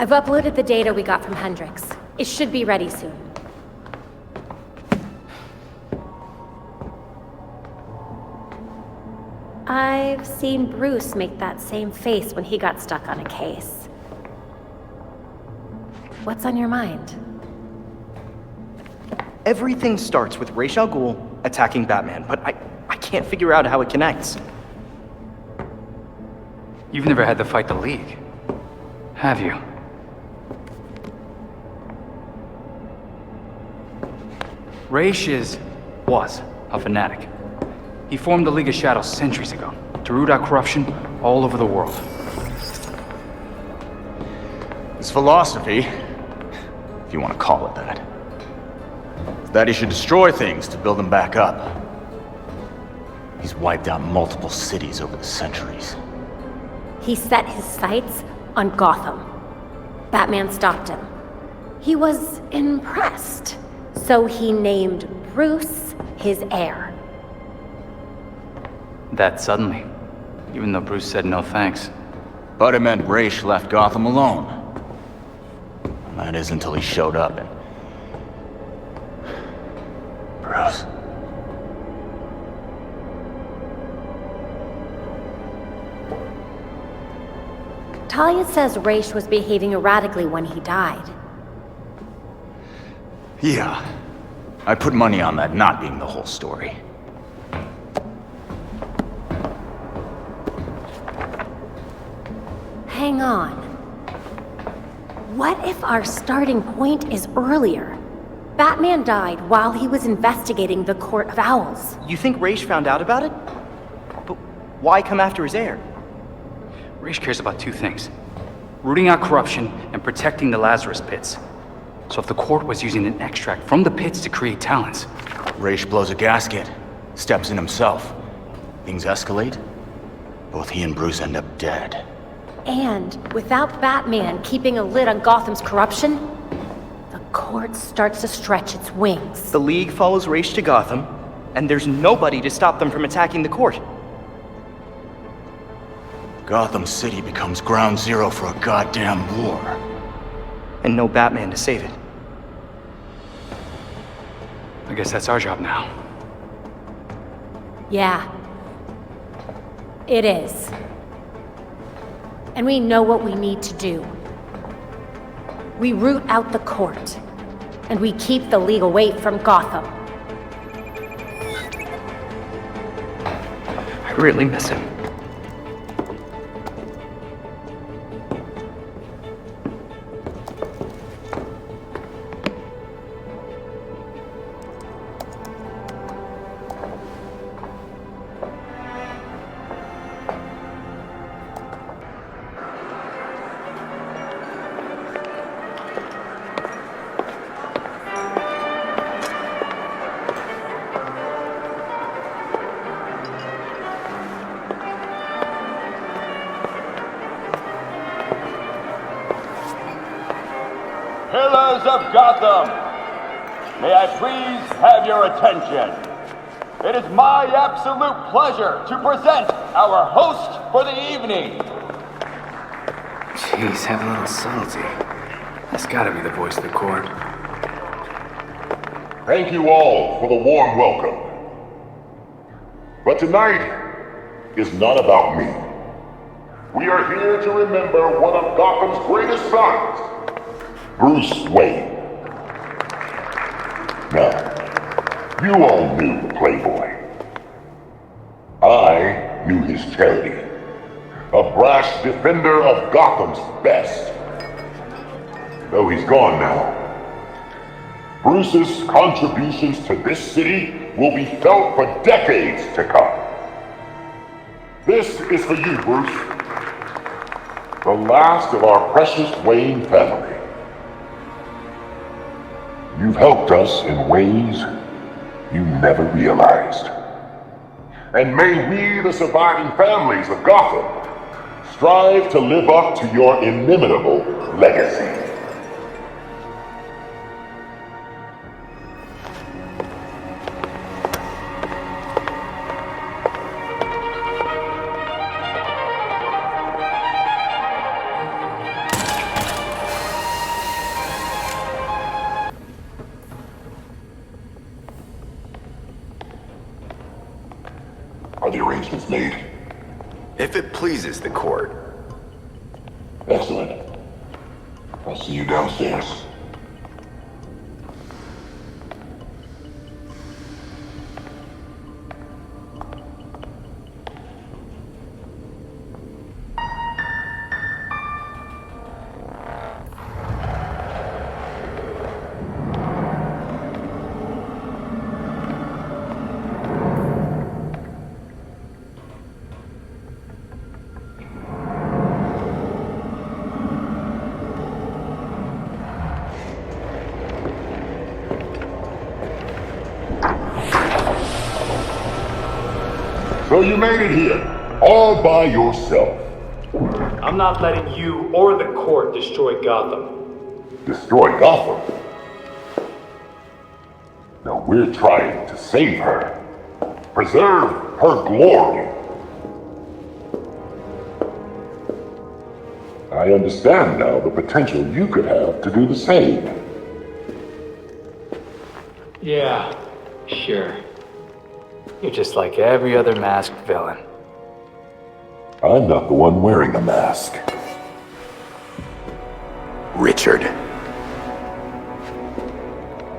I've uploaded the data we got from Hendrix. It should be ready soon. I've seen Bruce make that same face when he got stuck on a case. What's on your mind? Everything starts with Ra's al Ghul attacking Batman, but I can't figure out how it connects. You've never had to fight the League, have you? Ra's was a fanatic. He formed the League of Shadows centuries ago to root out corruption all over the world. His philosophy, if you want to call it that, is that he should destroy things to build them back up. He's wiped out multiple cities over the centuries. He set his sights on Gotham. Batman stopped him. He was impressed, so he named Bruce his heir. That suddenly, even though Bruce said no thanks. But it meant Ra's left Gotham alone. And that is until he showed up and... Bruce. Talia says Ra's was behaving erratically when he died. Yeah. I put money on that not being the whole story. Hang on. What if our starting point is earlier? Batman died while he was investigating the Court of Owls. You think Ra's found out about it? But why come after his heir? Ra's cares about two things: rooting out corruption and protecting the Lazarus Pits. So if the court was using an extract from the pits to create talents... Ra's blows a gasket, steps in himself. Things escalate. Both he and Bruce end up dead. And without Batman keeping a lid on Gotham's corruption, the court starts to stretch its wings. The League follows Ra's to Gotham, and there's nobody to stop them from attacking the court. Gotham City becomes ground zero for a goddamn war. And no Batman to save it. I guess that's our job now. Yeah. It is. And we know what we need to do. We root out the court, and we keep the League away from Gotham. I really miss him. citizens of Gotham, may I please have your attention? It is my absolute pleasure to present our host for the evening. Jeez, have a little subtlety. That's gotta be the voice of the court. Thank you all for the warm welcome. But tonight is not about me. We are here to remember one of Gotham's greatest sons, Bruce Wayne. Now, you all knew the Playboy. I knew his charity. A brash defender of Gotham's best. Though he's gone now, Bruce's contributions to this city will be felt for decades to come. This is for you, Bruce. The last of our precious Wayne family. You've helped us in ways you never realized. And may we, the surviving families of Gotham, strive to live up to your inimitable legacy. Are the arrangements made? If it pleases the court. Excellent. I'll see you downstairs. So you made it here, all by yourself. I'm not letting you or the court destroy Gotham. Destroy Gotham? No, we're trying to save her. Preserve her glory. I understand now the potential you could have to do the same. Yeah, sure. You're just like every other masked villain. I'm not the one wearing a mask. Richard.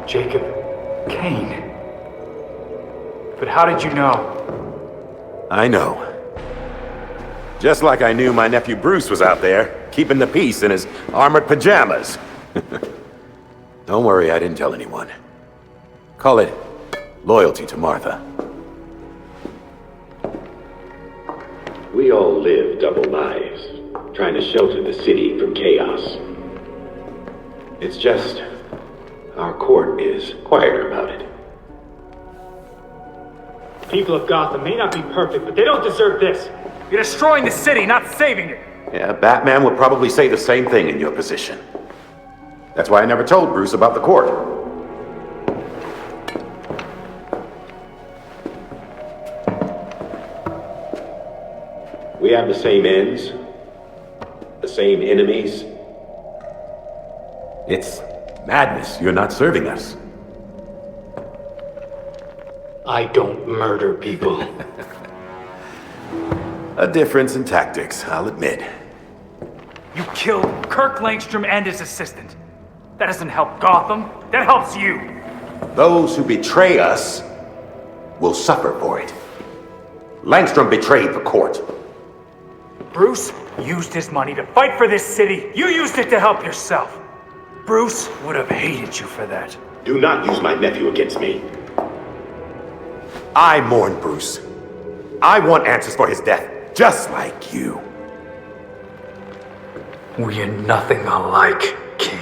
Jacob Kane. But how did you know? I know. Just like I knew my nephew Bruce was out there, keeping the peace in his armored pajamas. Don't worry, I didn't tell anyone. Call it loyalty to Martha. We all live double lives, trying to shelter the city from chaos. It's just, our court is quieter about it. People of Gotham may not be perfect, but they don't deserve this. You're destroying the city, not saving it. Yeah, Batman would probably say the same thing in your position. That's why I never told Bruce about the court. We have the same ends, the same enemies. It's madness. You're not serving us. I don't murder people. A difference in tactics, I'll admit. You killed Kirk Langstrom and his assistant. That doesn't help Gotham. That helps you. Those who betray us will suffer for it. Langstrom betrayed the court. Bruce used his money to fight for this city. You used it to help yourself. Bruce would have hated you for that. Do not use my nephew against me. I mourn Bruce. I want answers for his death, just like you. We're nothing alike, Kane.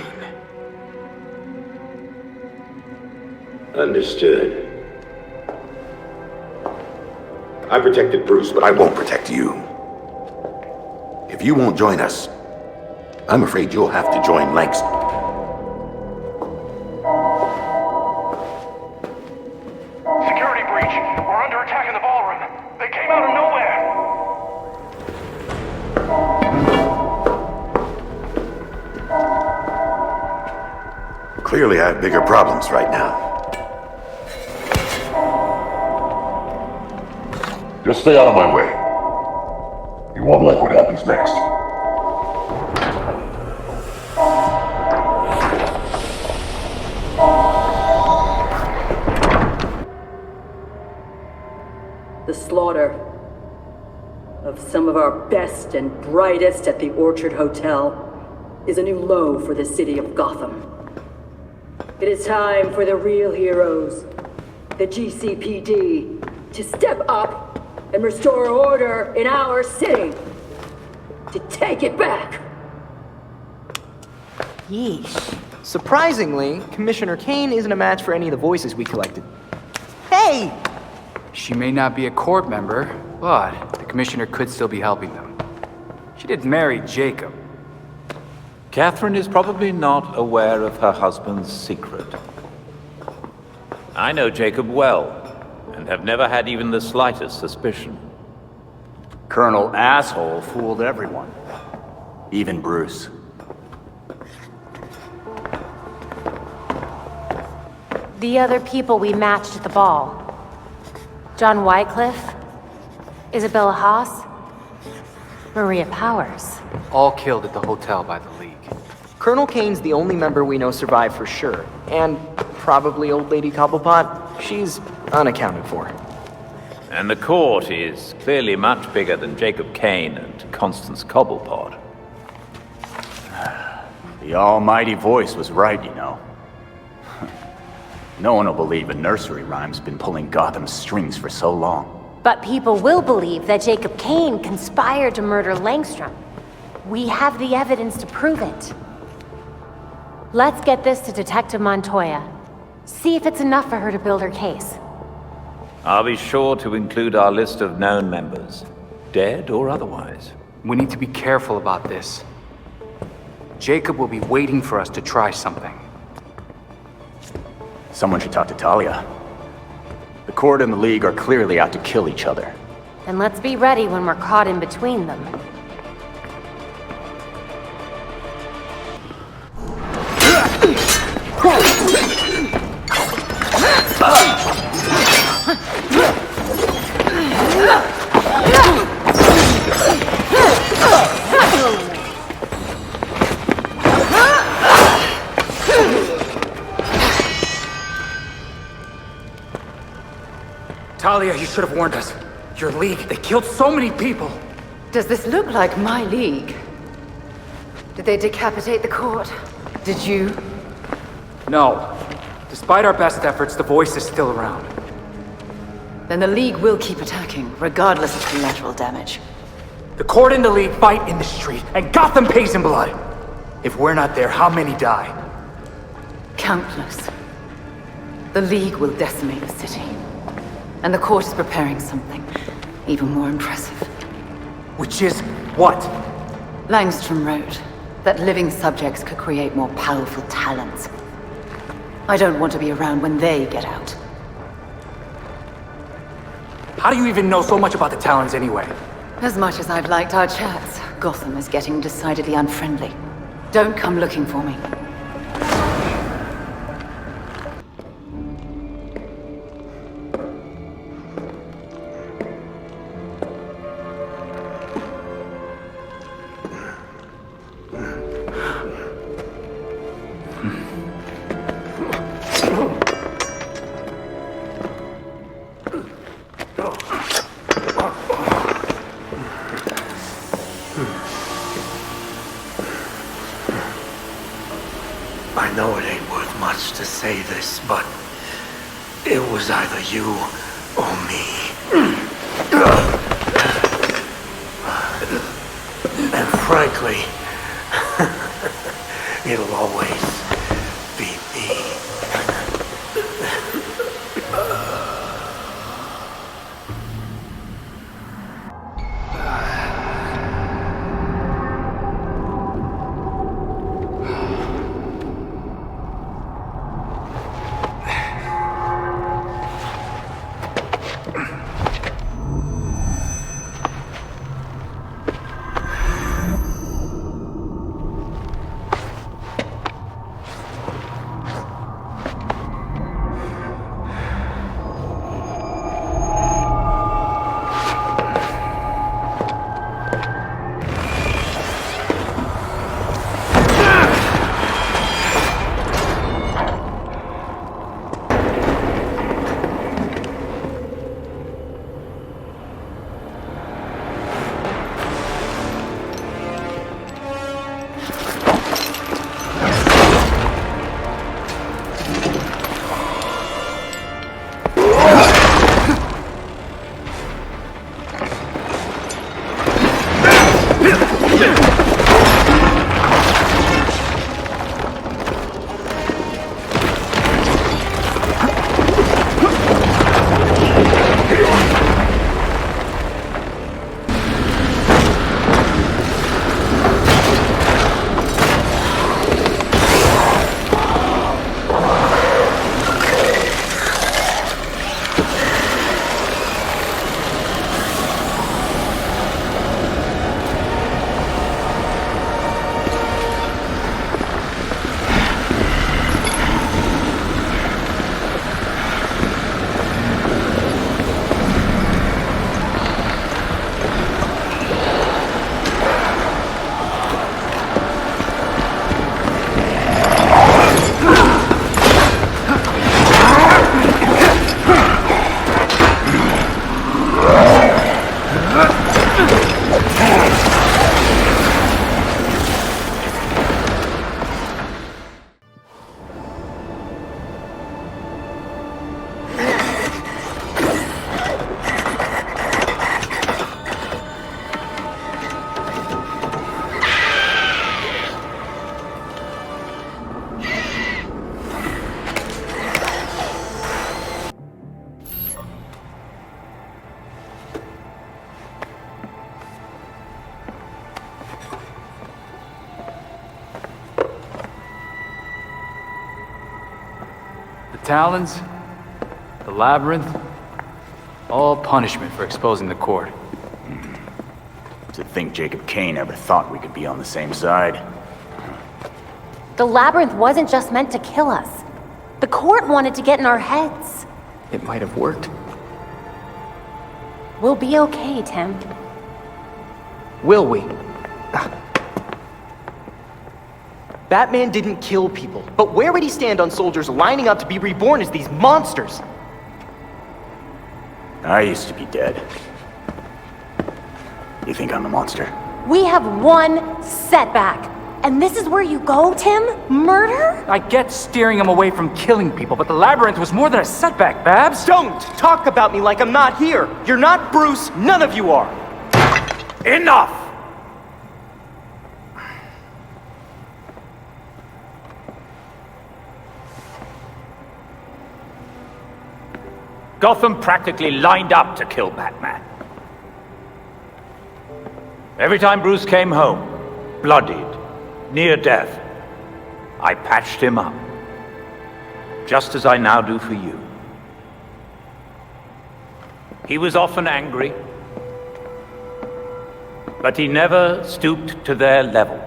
Understood. I protected Bruce, but I won't protect you. If you won't join us, I'm afraid you'll have to join Langston. clearly have bigger problems right now. Just stay out of my way. You won't like what happens next. The slaughter of some of our best and brightest at the Orchard Hotel is a new low for the city of Gotham. It is time for the real heroes, the GCPD, to step up and restore order in our city. To take it back. Yeesh. Surprisingly, Commissioner Kane isn't a match for any of the voices we collected. Hey! She may not be a court member, but the commissioner could still be helping them. She did marry Jacob. Catherine is probably not aware of her husband's secret. I know Jacob well, and have never had even the slightest suspicion. Colonel Asshole fooled everyone. Even Bruce. The other people we matched at the ball. John Wycliffe, Isabella Haas, Maria Powers. All killed at the hotel by the League. Colonel Kane's the only member we know survived for sure. And probably Old Lady Cobblepot. She's unaccounted for. And the court is clearly much bigger than Jacob Kane and Constance Cobblepot. The almighty voice was right, you know. No one will believe a nursery rhyme's been pulling Gotham's strings for so long. But people will believe that Jacob Kane conspired to murder Langstrom. We have the evidence to prove it. Let's get this to Detective Montoya. See if it's enough for her to build her case. I'll be sure to include our list of known members, dead or otherwise. We need to be careful about this. Jacob will be waiting for us to try something. Someone should talk to Talia. The Court and the League are clearly out to kill each other. And let's be ready when we're caught in between them. Talia, you should have warned us. Your League, they killed so many people. Does this look like my League? Did they decapitate the court? Did you? No. Despite our best efforts, the voice is still around. Then the League will keep attacking, regardless of collateral damage. The court and the League fight in the street, and Gotham pays in blood. If we're not there, how many die? Countless. The League will decimate the city. And the court is preparing something even more impressive. Which is what? Langstrom wrote that living subjects could create more powerful talents. I don't want to be around when they get out. How do you even know so much about the Talons anyway? As much as I've liked our chats, Gotham is getting decidedly unfriendly. Don't come looking for me. I know it ain't worth much to say this, but it was either you or me. And frankly, it'll always be me. The Talons, the Labyrinth, all punishment for exposing the court. To think Jacob Kane ever thought we could be on the same side. The Labyrinth wasn't just meant to kill us. The court wanted to get in our heads. It might have worked. We'll be okay, Tim. Will we? Batman didn't kill people, but where would he stand on soldiers lining up to be reborn as these monsters? I used to be dead. You think I'm the monster? We have one setback. And this is where you go, Tim? Murder? I get steering him away from killing people, but the Labyrinth was more than a setback, Babs. Don't talk about me like I'm not here. You're not Bruce. None of you are. Enough! Gotham practically lined up to kill Batman. Every time Bruce came home, bloodied, near death, I patched him up. Just as I now do for you. He was often angry, but he never stooped to their level.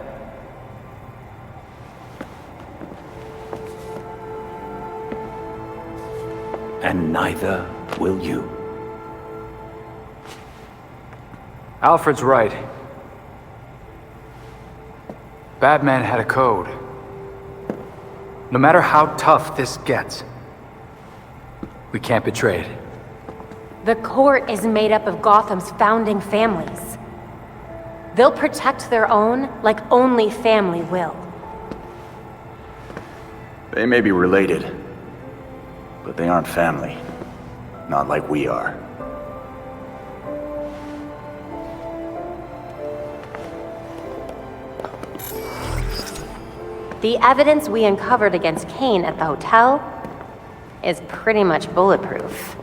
And neither will you. Alfred's right. Batman had a code. No matter how tough this gets, we can't betray it. The court is made up of Gotham's founding families. They'll protect their own like only family will. They may be related, but they aren't family. Not like we are. The evidence we uncovered against Kane at the hotel is pretty much bulletproof.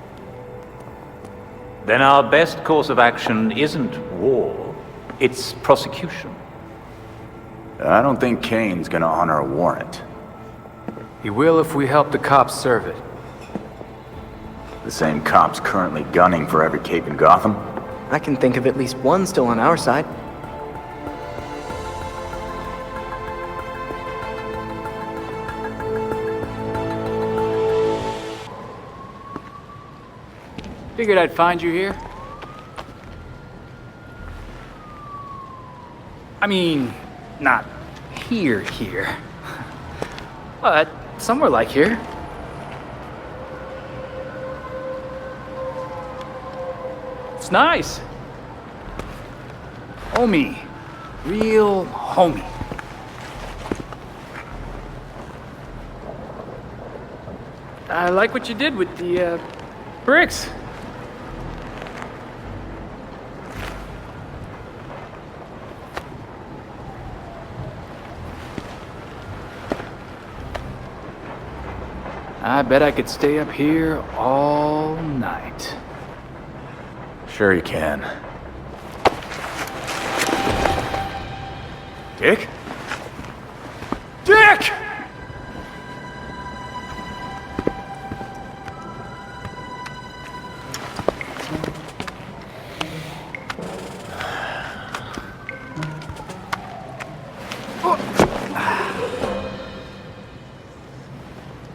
Then our best course of action isn't war, it's prosecution. I don't think Kane's gonna honor a warrant. He will if we help the cops serve it. The same cops currently gunning for every cape in Gotham? I can think of at least one still on our side. Figured I'd find you here. I mean, not here, but somewhere like here. It's nice. Homey. Real homey. I like what you did with the, bricks. I bet I could stay up here all night. Sure you can. Dick? Dick!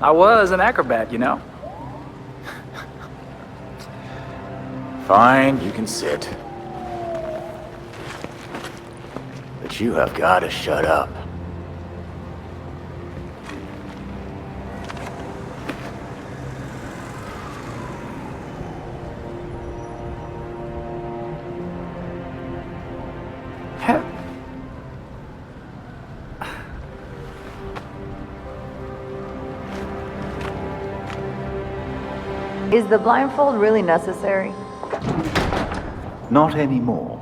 I was an acrobat, you know. Fine, you can sit. But you have got to shut up. Is the blindfold really necessary? Not anymore.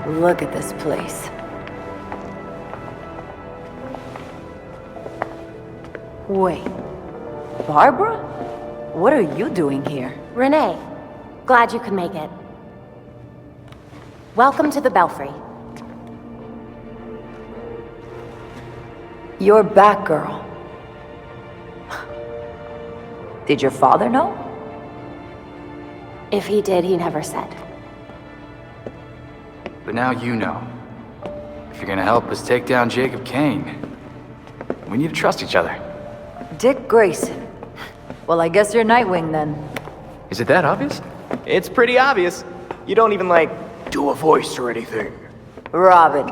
Look at this place. Wait, Barbara? What are you doing here? Renee, glad you could make it. Welcome to the Belfry. You're Batgirl. Did your father know? If he did, he never said. But now you know. If you're gonna help us take down Jacob Kane, we need to trust each other. Dick Grayson. Well, I guess you're Nightwing then. Is it that obvious? It's pretty obvious. You don't even, do a voice or anything. Robin.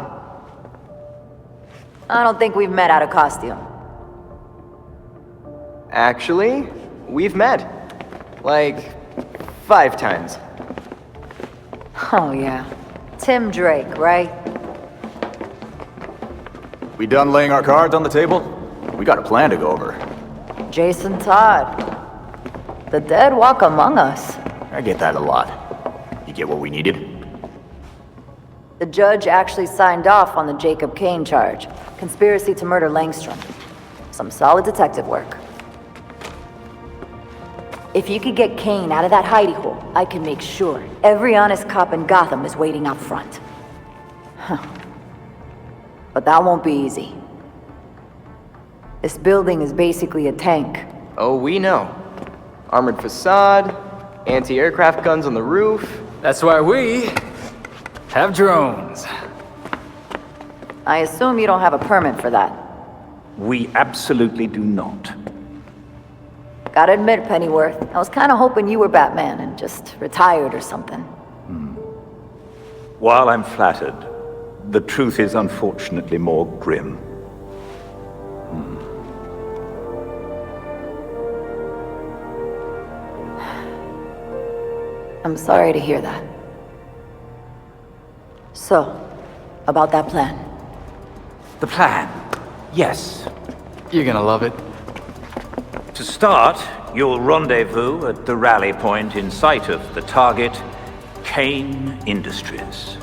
I don't think we've met out of costume. Actually, we've met. 5 times. Oh, yeah. Tim Drake, right? We done laying our cards on the table? We got a plan to go over. Jason Todd. The dead walk among us. I get that a lot. You get what we needed? The judge actually signed off on the Jacob Kane charge. Conspiracy to murder Langstrom. Some solid detective work. If you could get Kane out of that hidey hole, I can make sure every honest cop in Gotham is waiting out front. Huh. But that won't be easy. This building is basically a tank. Oh, we know. Armored facade, anti-aircraft guns on the roof. That's why we have drones. I assume you don't have a permit for that. We absolutely do not. Gotta admit, Pennyworth, I was kinda hoping you were Batman and just retired or something. While I'm flattered, the truth is unfortunately more grim. I'm sorry to hear that. So, about that plan. The plan? Yes. You're gonna love it. To start, you'll rendezvous at the rally point in sight of the target, Kane Industries.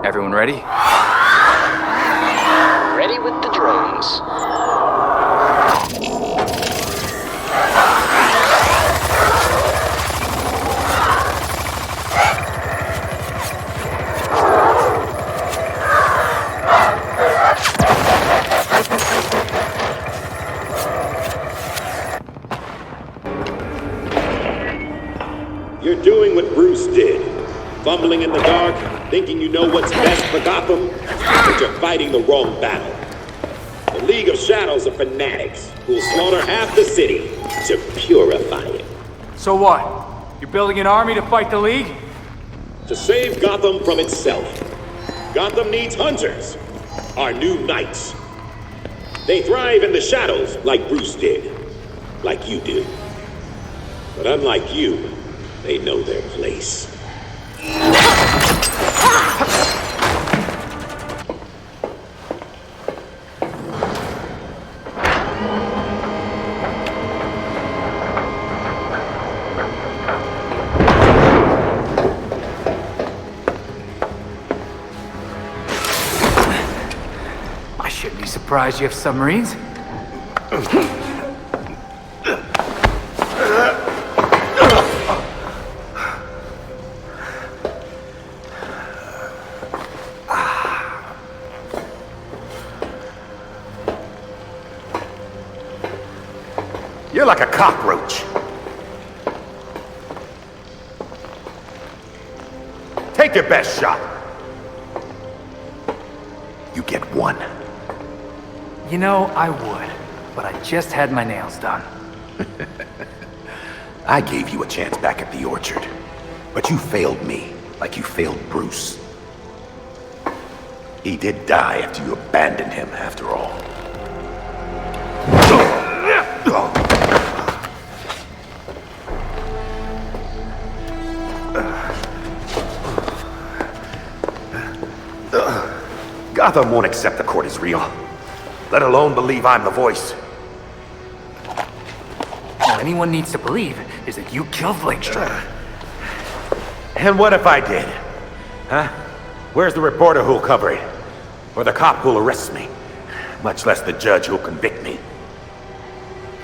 Everyone ready? Ready with the drones. You're doing what Bruce did. Fumbling in the dark, thinking you know what's best for Gotham, but you're fighting the wrong battle. The League of Shadows are fanatics who'll slaughter half the city to purify it. So what? You're building an army to fight the League? To save Gotham from itself. Gotham needs hunters, our new knights. They thrive in the shadows like Bruce did, like you do. But unlike you, they know their place. I shouldn't be surprised you have submarines. You're like a cockroach. Take your best shot. You get one. You know, I would, but I just had my nails done. I gave you a chance back at the orchard, but you failed me like you failed Bruce. He did die after you abandoned him, after all. Gotham won't accept the court is real, let alone believe I'm the voice. All anyone needs to believe is that you killed Langstrom. And what if I did? Huh? Where's the reporter who'll cover it? Or the cop who'll arrest me? Much less the judge who'll convict me.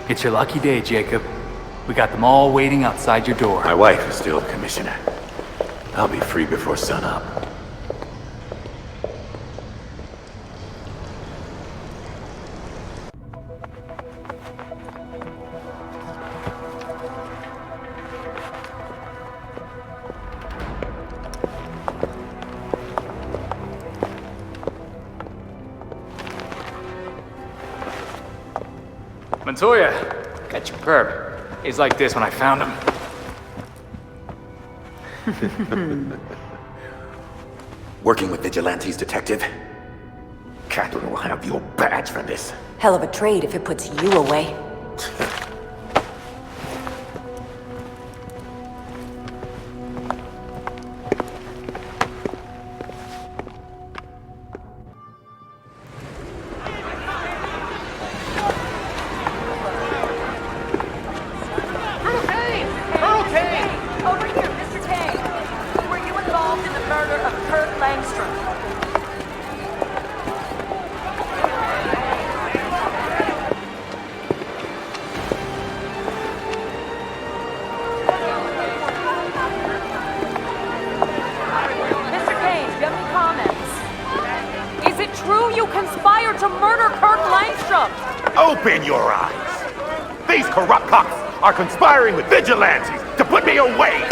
It's your lucky day, Jacob. We got them all waiting outside your door. My wife is still the commissioner. I'll be free before sunup. Montoya, got your perp. He's like this when I found him. Working with vigilantes, detective? Catherine will have your badge for this. Hell of a trade if it puts you away. Open your eyes! These corrupt cops are conspiring with vigilantes to put me away!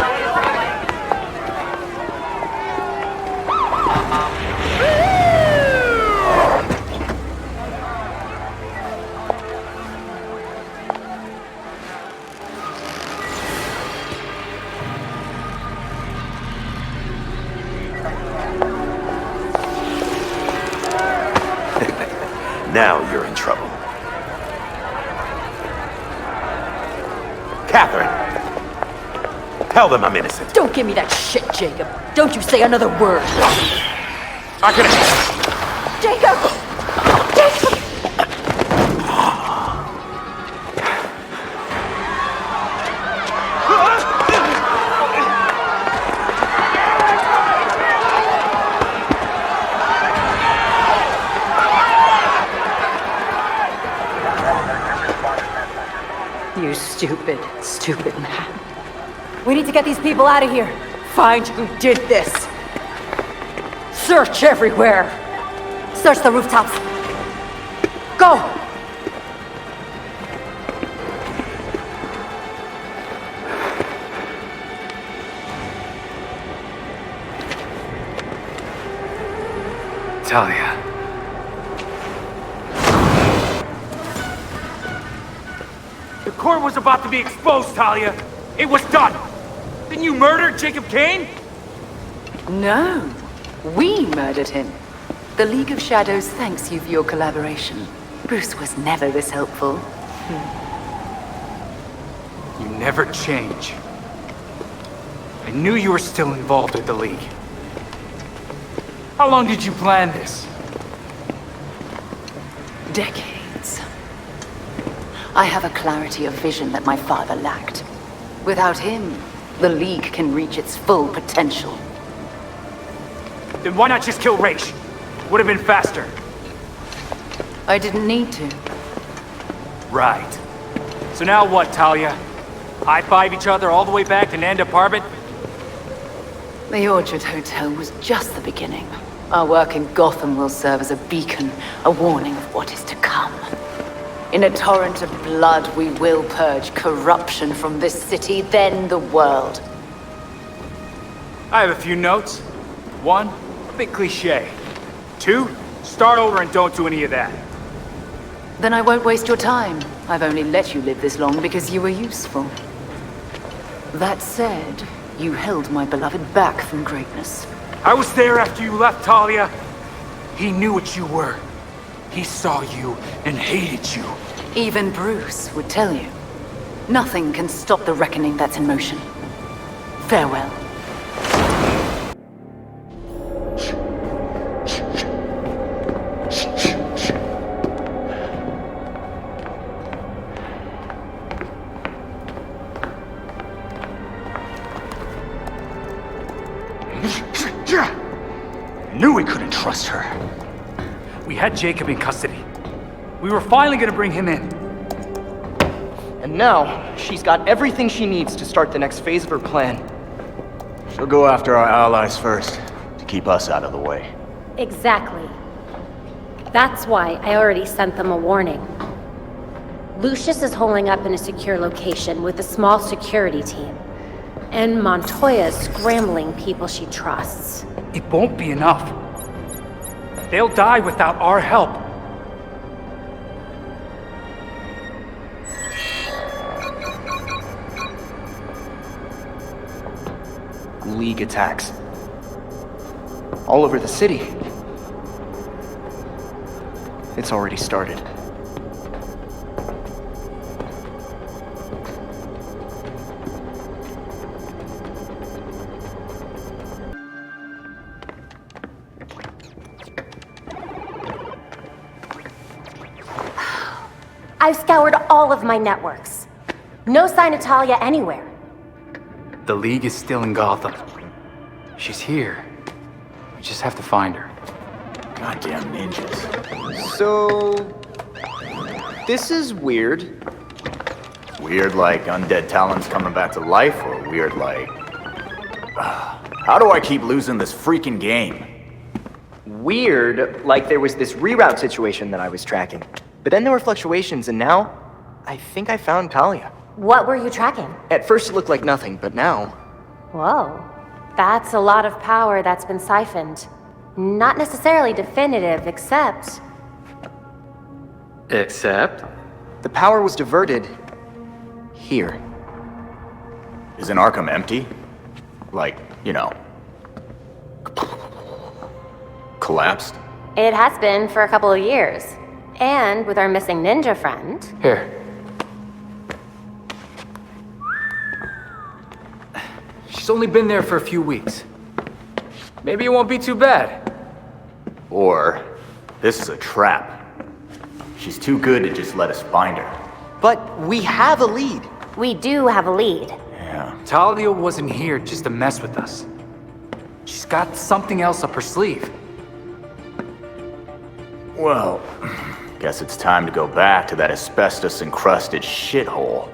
Now you're in trouble. Catherine! Tell them I'm innocent. Don't give me that shit, Jacob. Don't you say another word. I can... Jacob! Jacob! You stupid, stupid man. We need to get these people out of here. Find who did this. Search everywhere. Search the rooftops. Go! Talia. The court was about to be exposed, Talia. It was done. Didn't you murder Jacob Kane? No. We murdered him. The League of Shadows thanks you for your collaboration. Bruce was never this helpful. You never change. I knew you were still involved with the League. How long did you plan this? Decades. I have a clarity of vision that my father lacked. Without him, the League can reach its full potential. Then why not just kill Raish? Would have been faster. I didn't need to. Right. So now what, Talia? High-five each other all the way back to Nanda Parbat? The Orchard Hotel was just the beginning. Our work in Gotham will serve as a beacon, a warning of what is to come. In a torrent of blood, we will purge corruption from this city, then the world. I have a few notes. 1, a bit cliche. 2, start over and don't do any of that. Then I won't waste your time. I've only let you live this long because you were useful. That said, you held my beloved back from greatness. I was there after you left, Talia. He knew what you were. He saw you and hated you. Even Bruce would tell you. Nothing can stop the reckoning that's in motion. Farewell. Knew we couldn't trust her. We had Jacob in custody. We were finally gonna bring him in. And now, she's got everything she needs to start the next phase of her plan. She'll go after our allies first, to keep us out of the way. Exactly. That's why I already sent them a warning. Lucius is holding up in a secure location with a small security team. And Montoya's scrambling people she trusts. It won't be enough. They'll die without our help. League attacks. All over the city. It's already started. I've scoured all of my networks. No sign of Talia anywhere. The League is still in Gotham. She's here. We just have to find her. Goddamn ninjas. So... this is weird. Weird like undead talents coming back to life, or weird like... How do I keep losing this freaking game? Weird, like there was this reroute situation that I was tracking. But then there were fluctuations, and now, I think I found Talia. What were you tracking? At first it looked like nothing, but now... Whoa. That's a lot of power that's been siphoned. Not necessarily definitive, except... Except? The power was diverted... here. Isn't Arkham empty? Like, you know... collapsed? It has been for a couple of years. And with our missing ninja friend... Here. She's only been there for a few weeks. Maybe it won't be too bad. Or, this is a trap. She's too good to just let us find her. But we have a lead. We do have a lead. Yeah. Talia wasn't here just to mess with us. She's got something else up her sleeve. Well, guess it's time to go back to that asbestos-encrusted shithole.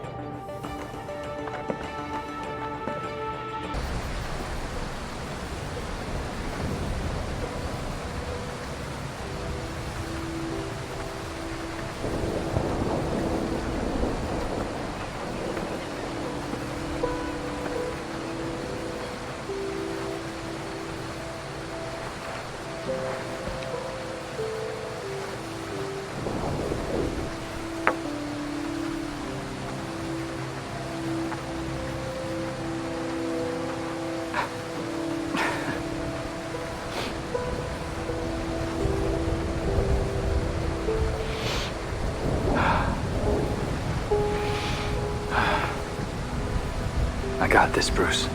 I got this, Bruce.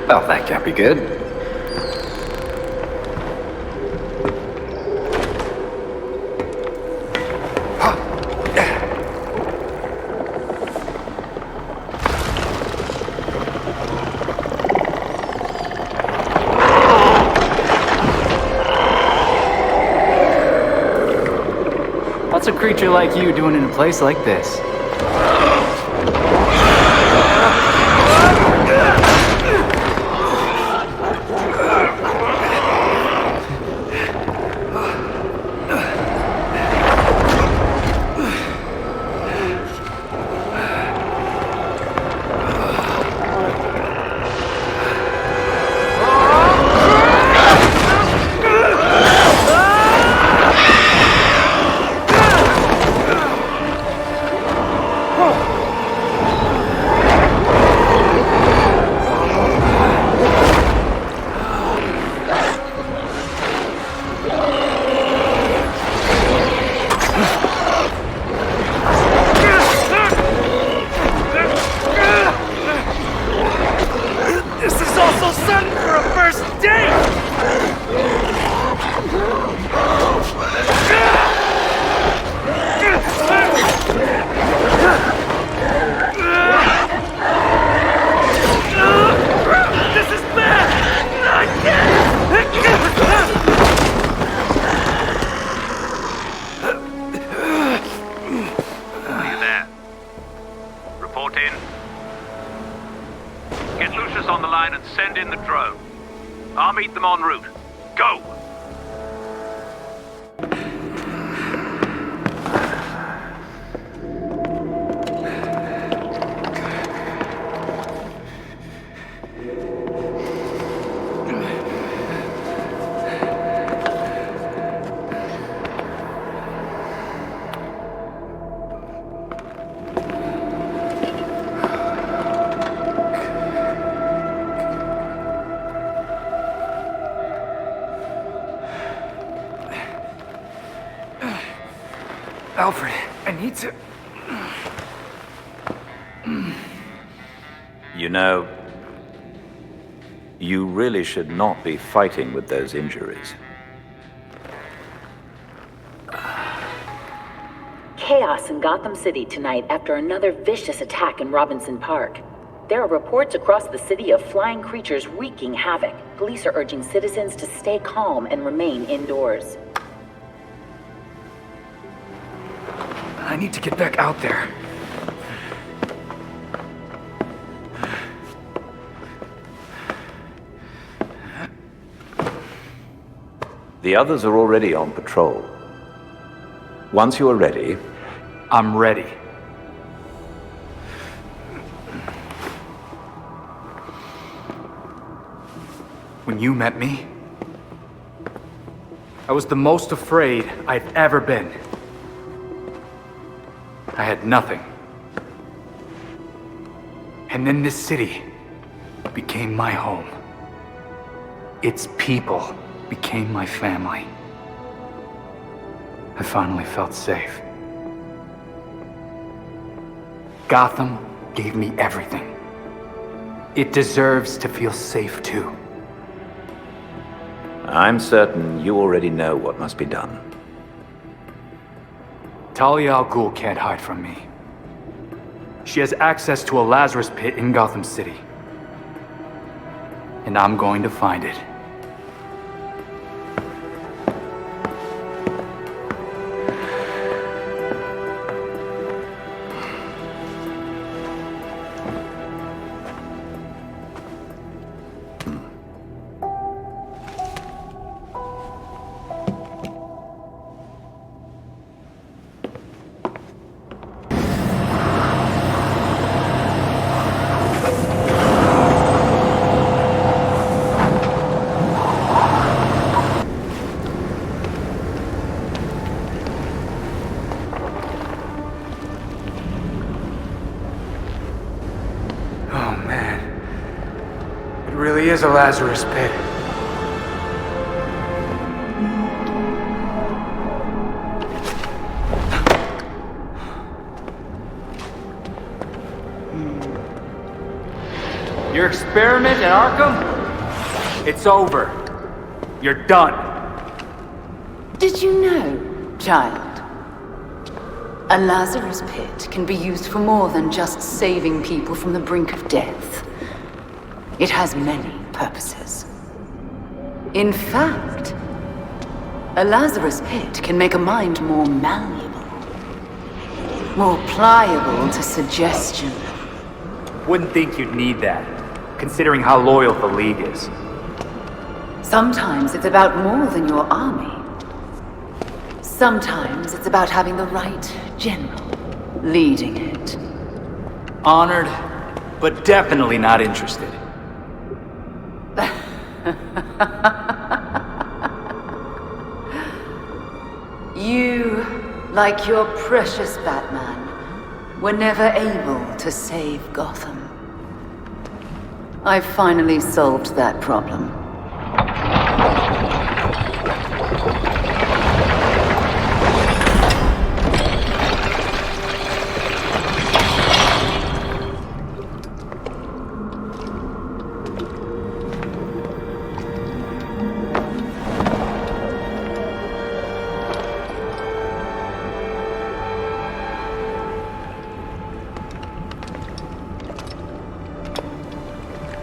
Well, that can't be good. What's a creature like you doing in a place like this? Get Lucius on the line and send in the drone. I'll meet them en route. Go! Alfred, I need to... You know, you really should not be fighting with those injuries. Chaos in Gotham City tonight after another vicious attack in Robinson Park. There are reports across the city of flying creatures wreaking havoc. Police are urging citizens to stay calm and remain indoors. I need to get back out there. The others are already on patrol. Once you are ready... I'm ready. When you met me, I was the most afraid I've ever been. I had nothing. And then this city became my home. Its people became my family. I finally felt safe. Gotham gave me everything. It deserves to feel safe too. I'm certain you already know what must be done. Talia al Ghul can't hide from me. She has access to a Lazarus pit in Gotham City. And I'm going to find it. Is a Lazarus pit. Your experiment at Arkham? It's over. You're done. Did you know, child? A Lazarus pit can be used for more than just saving people from the brink of death. It has many purposes. In fact, a Lazarus pit can make a mind more malleable, more pliable to suggestion. Wouldn't think you'd need that, considering how loyal the League is. Sometimes it's about more than your army. Sometimes it's about having the right general leading it. Honored, but definitely not interested. You, like your precious Batman, were never able to save Gotham. I finally solved that problem.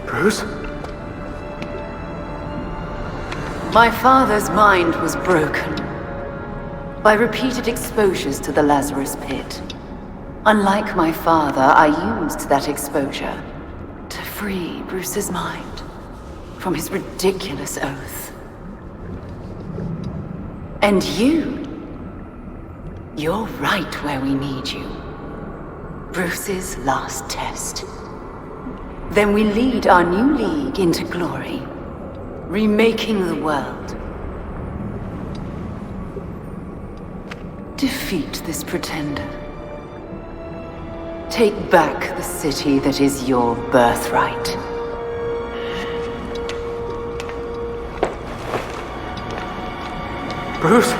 Bruce? My father's mind was broken by repeated exposures to the Lazarus pit. Unlike my father, I used that exposure to free Bruce's mind from his ridiculous oath. And you're right where we need you. Bruce's last test. Then we lead our new league into glory, remaking the world. Defeat this pretender. Take back the city that is your birthright. Bruce?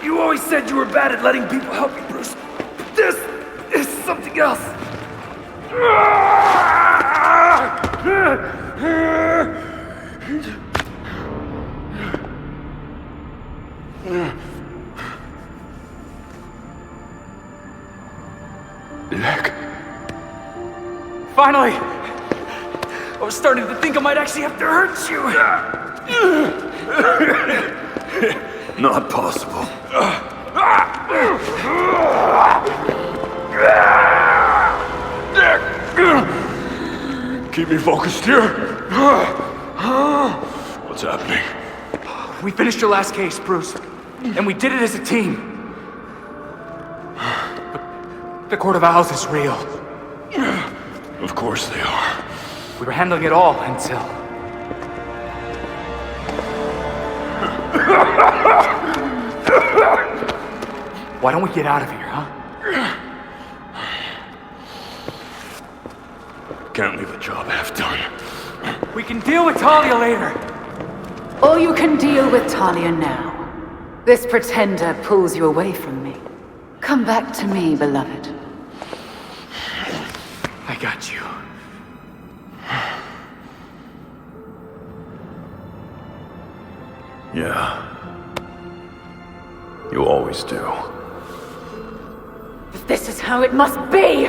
You always said you were bad at letting people help you, Bruce. This is something else. Nick. Finally! I was starting to think I might actually have to hurt you. Not possible. Keep me focused here. What's happening? We finished your last case, Bruce. And we did it as a team. The Court of Owls is real. Of course they are. We were handling it all until... Why don't we get out of here, huh? Can't leave a job half done. We can deal with Talia later. Or you can deal with Talia now. This pretender pulls you away from me. Come back to me, beloved. I got you. Yeah. You always do. If this is how it must be!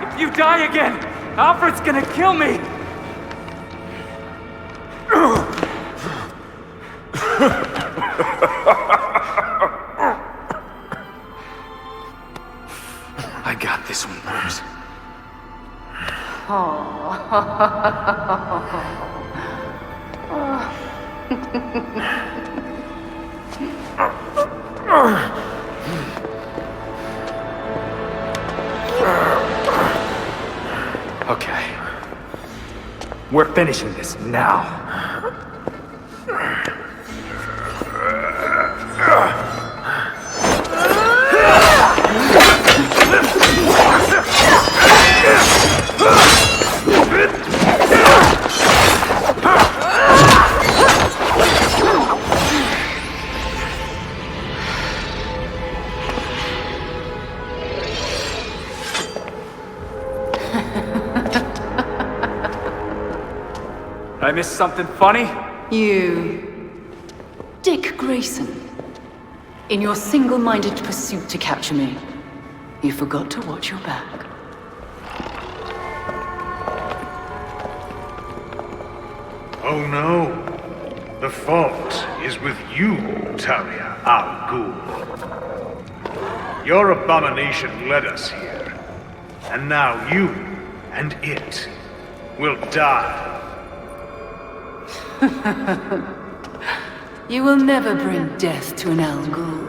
If you die again, Alfred's gonna kill me! I got this one, Bruce. Okay. We're finishing this now. I missed something funny? You... Dick Grayson. In your single-minded pursuit to capture me, you forgot to watch your back. Oh no. The fault is with you, Talia al Ghul. Your abomination led us here. And now you and it will die. You will never bring death to an Al Ghul.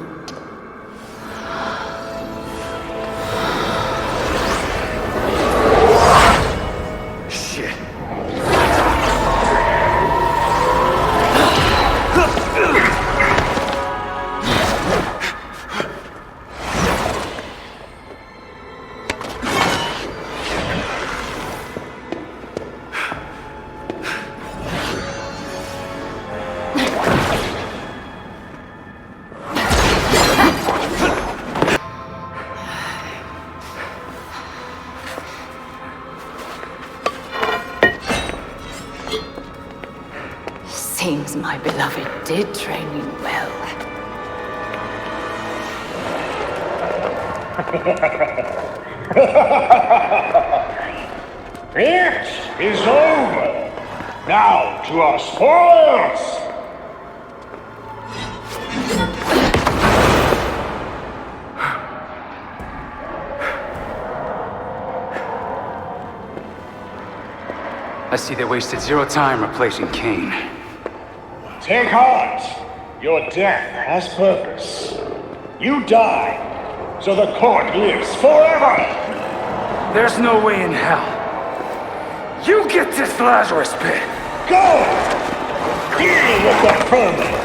Shit. Seems my beloved did train you well. It is over. Now to our spoils! I see they wasted zero time replacing Kane. Take heart. Your death has purpose. You die, so the court lives forever! There's no way in hell. You get this Lazarus pit! Go! Deal with the permit!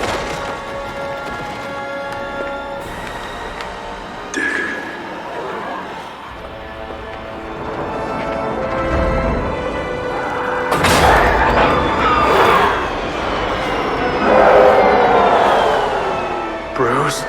Bruce?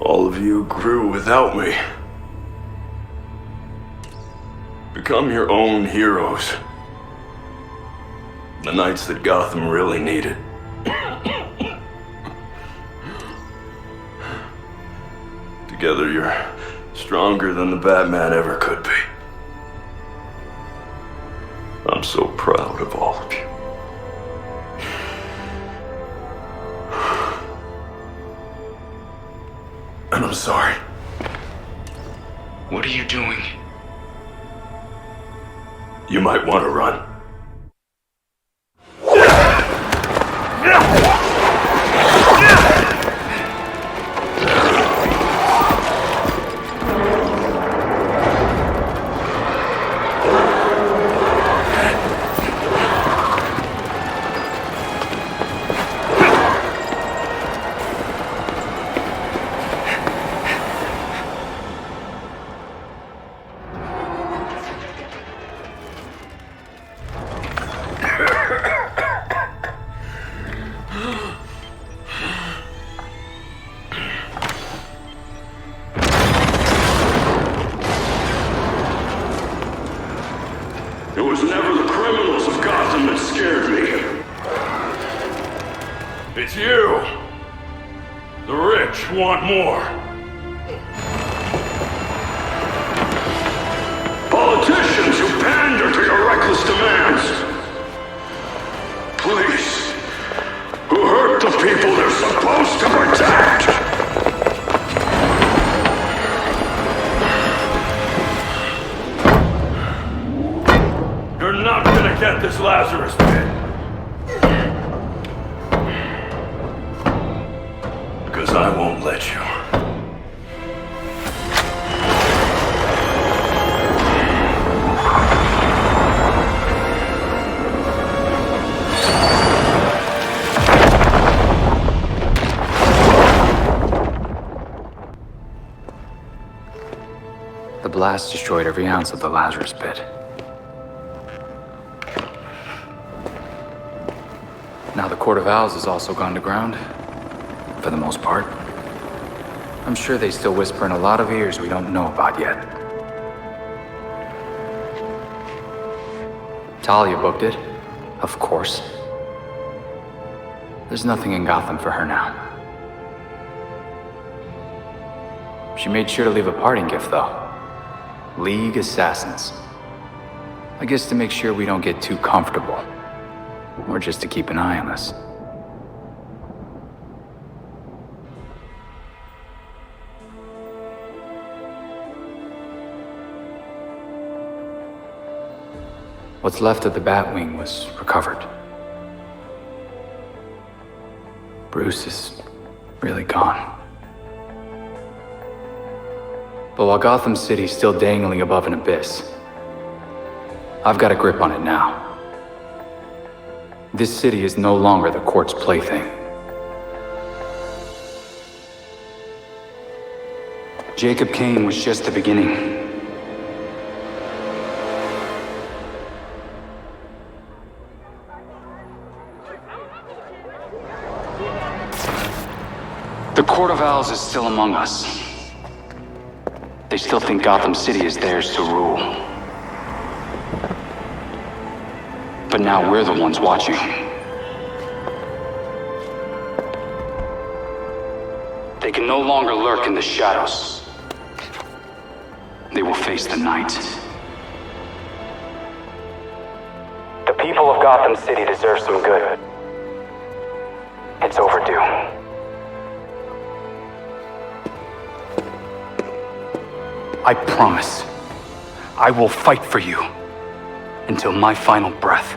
All of you grew without me. Become your own heroes. The knights that Gotham really needed. Together you're stronger than the Batman ever could be. I'm so proud of all of you. And I'm sorry. What are you doing? You might want to run. It was never the criminals of Gotham that scared me. It's you. The rich want more. Politicians who pander to your reckless demands. Police who hurt the people they're supposed to protect. You're not gonna get this Lazarus pit. Because I won't let you. The blast destroyed every ounce of the Lazarus pit. Now the Court of Owls has also gone to ground. For the most part. I'm sure they still whisper in a lot of ears we don't know about yet. Talia booked it. Of course. There's nothing in Gotham for her now. She made sure to leave a parting gift, though. League Assassins. I guess to make sure we don't get too comfortable. Or just to keep an eye on us. What's left of the Batwing was recovered. Bruce is really gone. But while Gotham City's still dangling above an abyss, I've got a grip on it now. This city is no longer the court's plaything. Jacob Kane was just the beginning. The Court of Owls is still among us. They still think Gotham City is theirs to rule. But now we're the ones watching. They can no longer lurk in the shadows. They will face the night. The people of Gotham City deserve some good. It's overdue. I promise, I will fight for you until my final breath.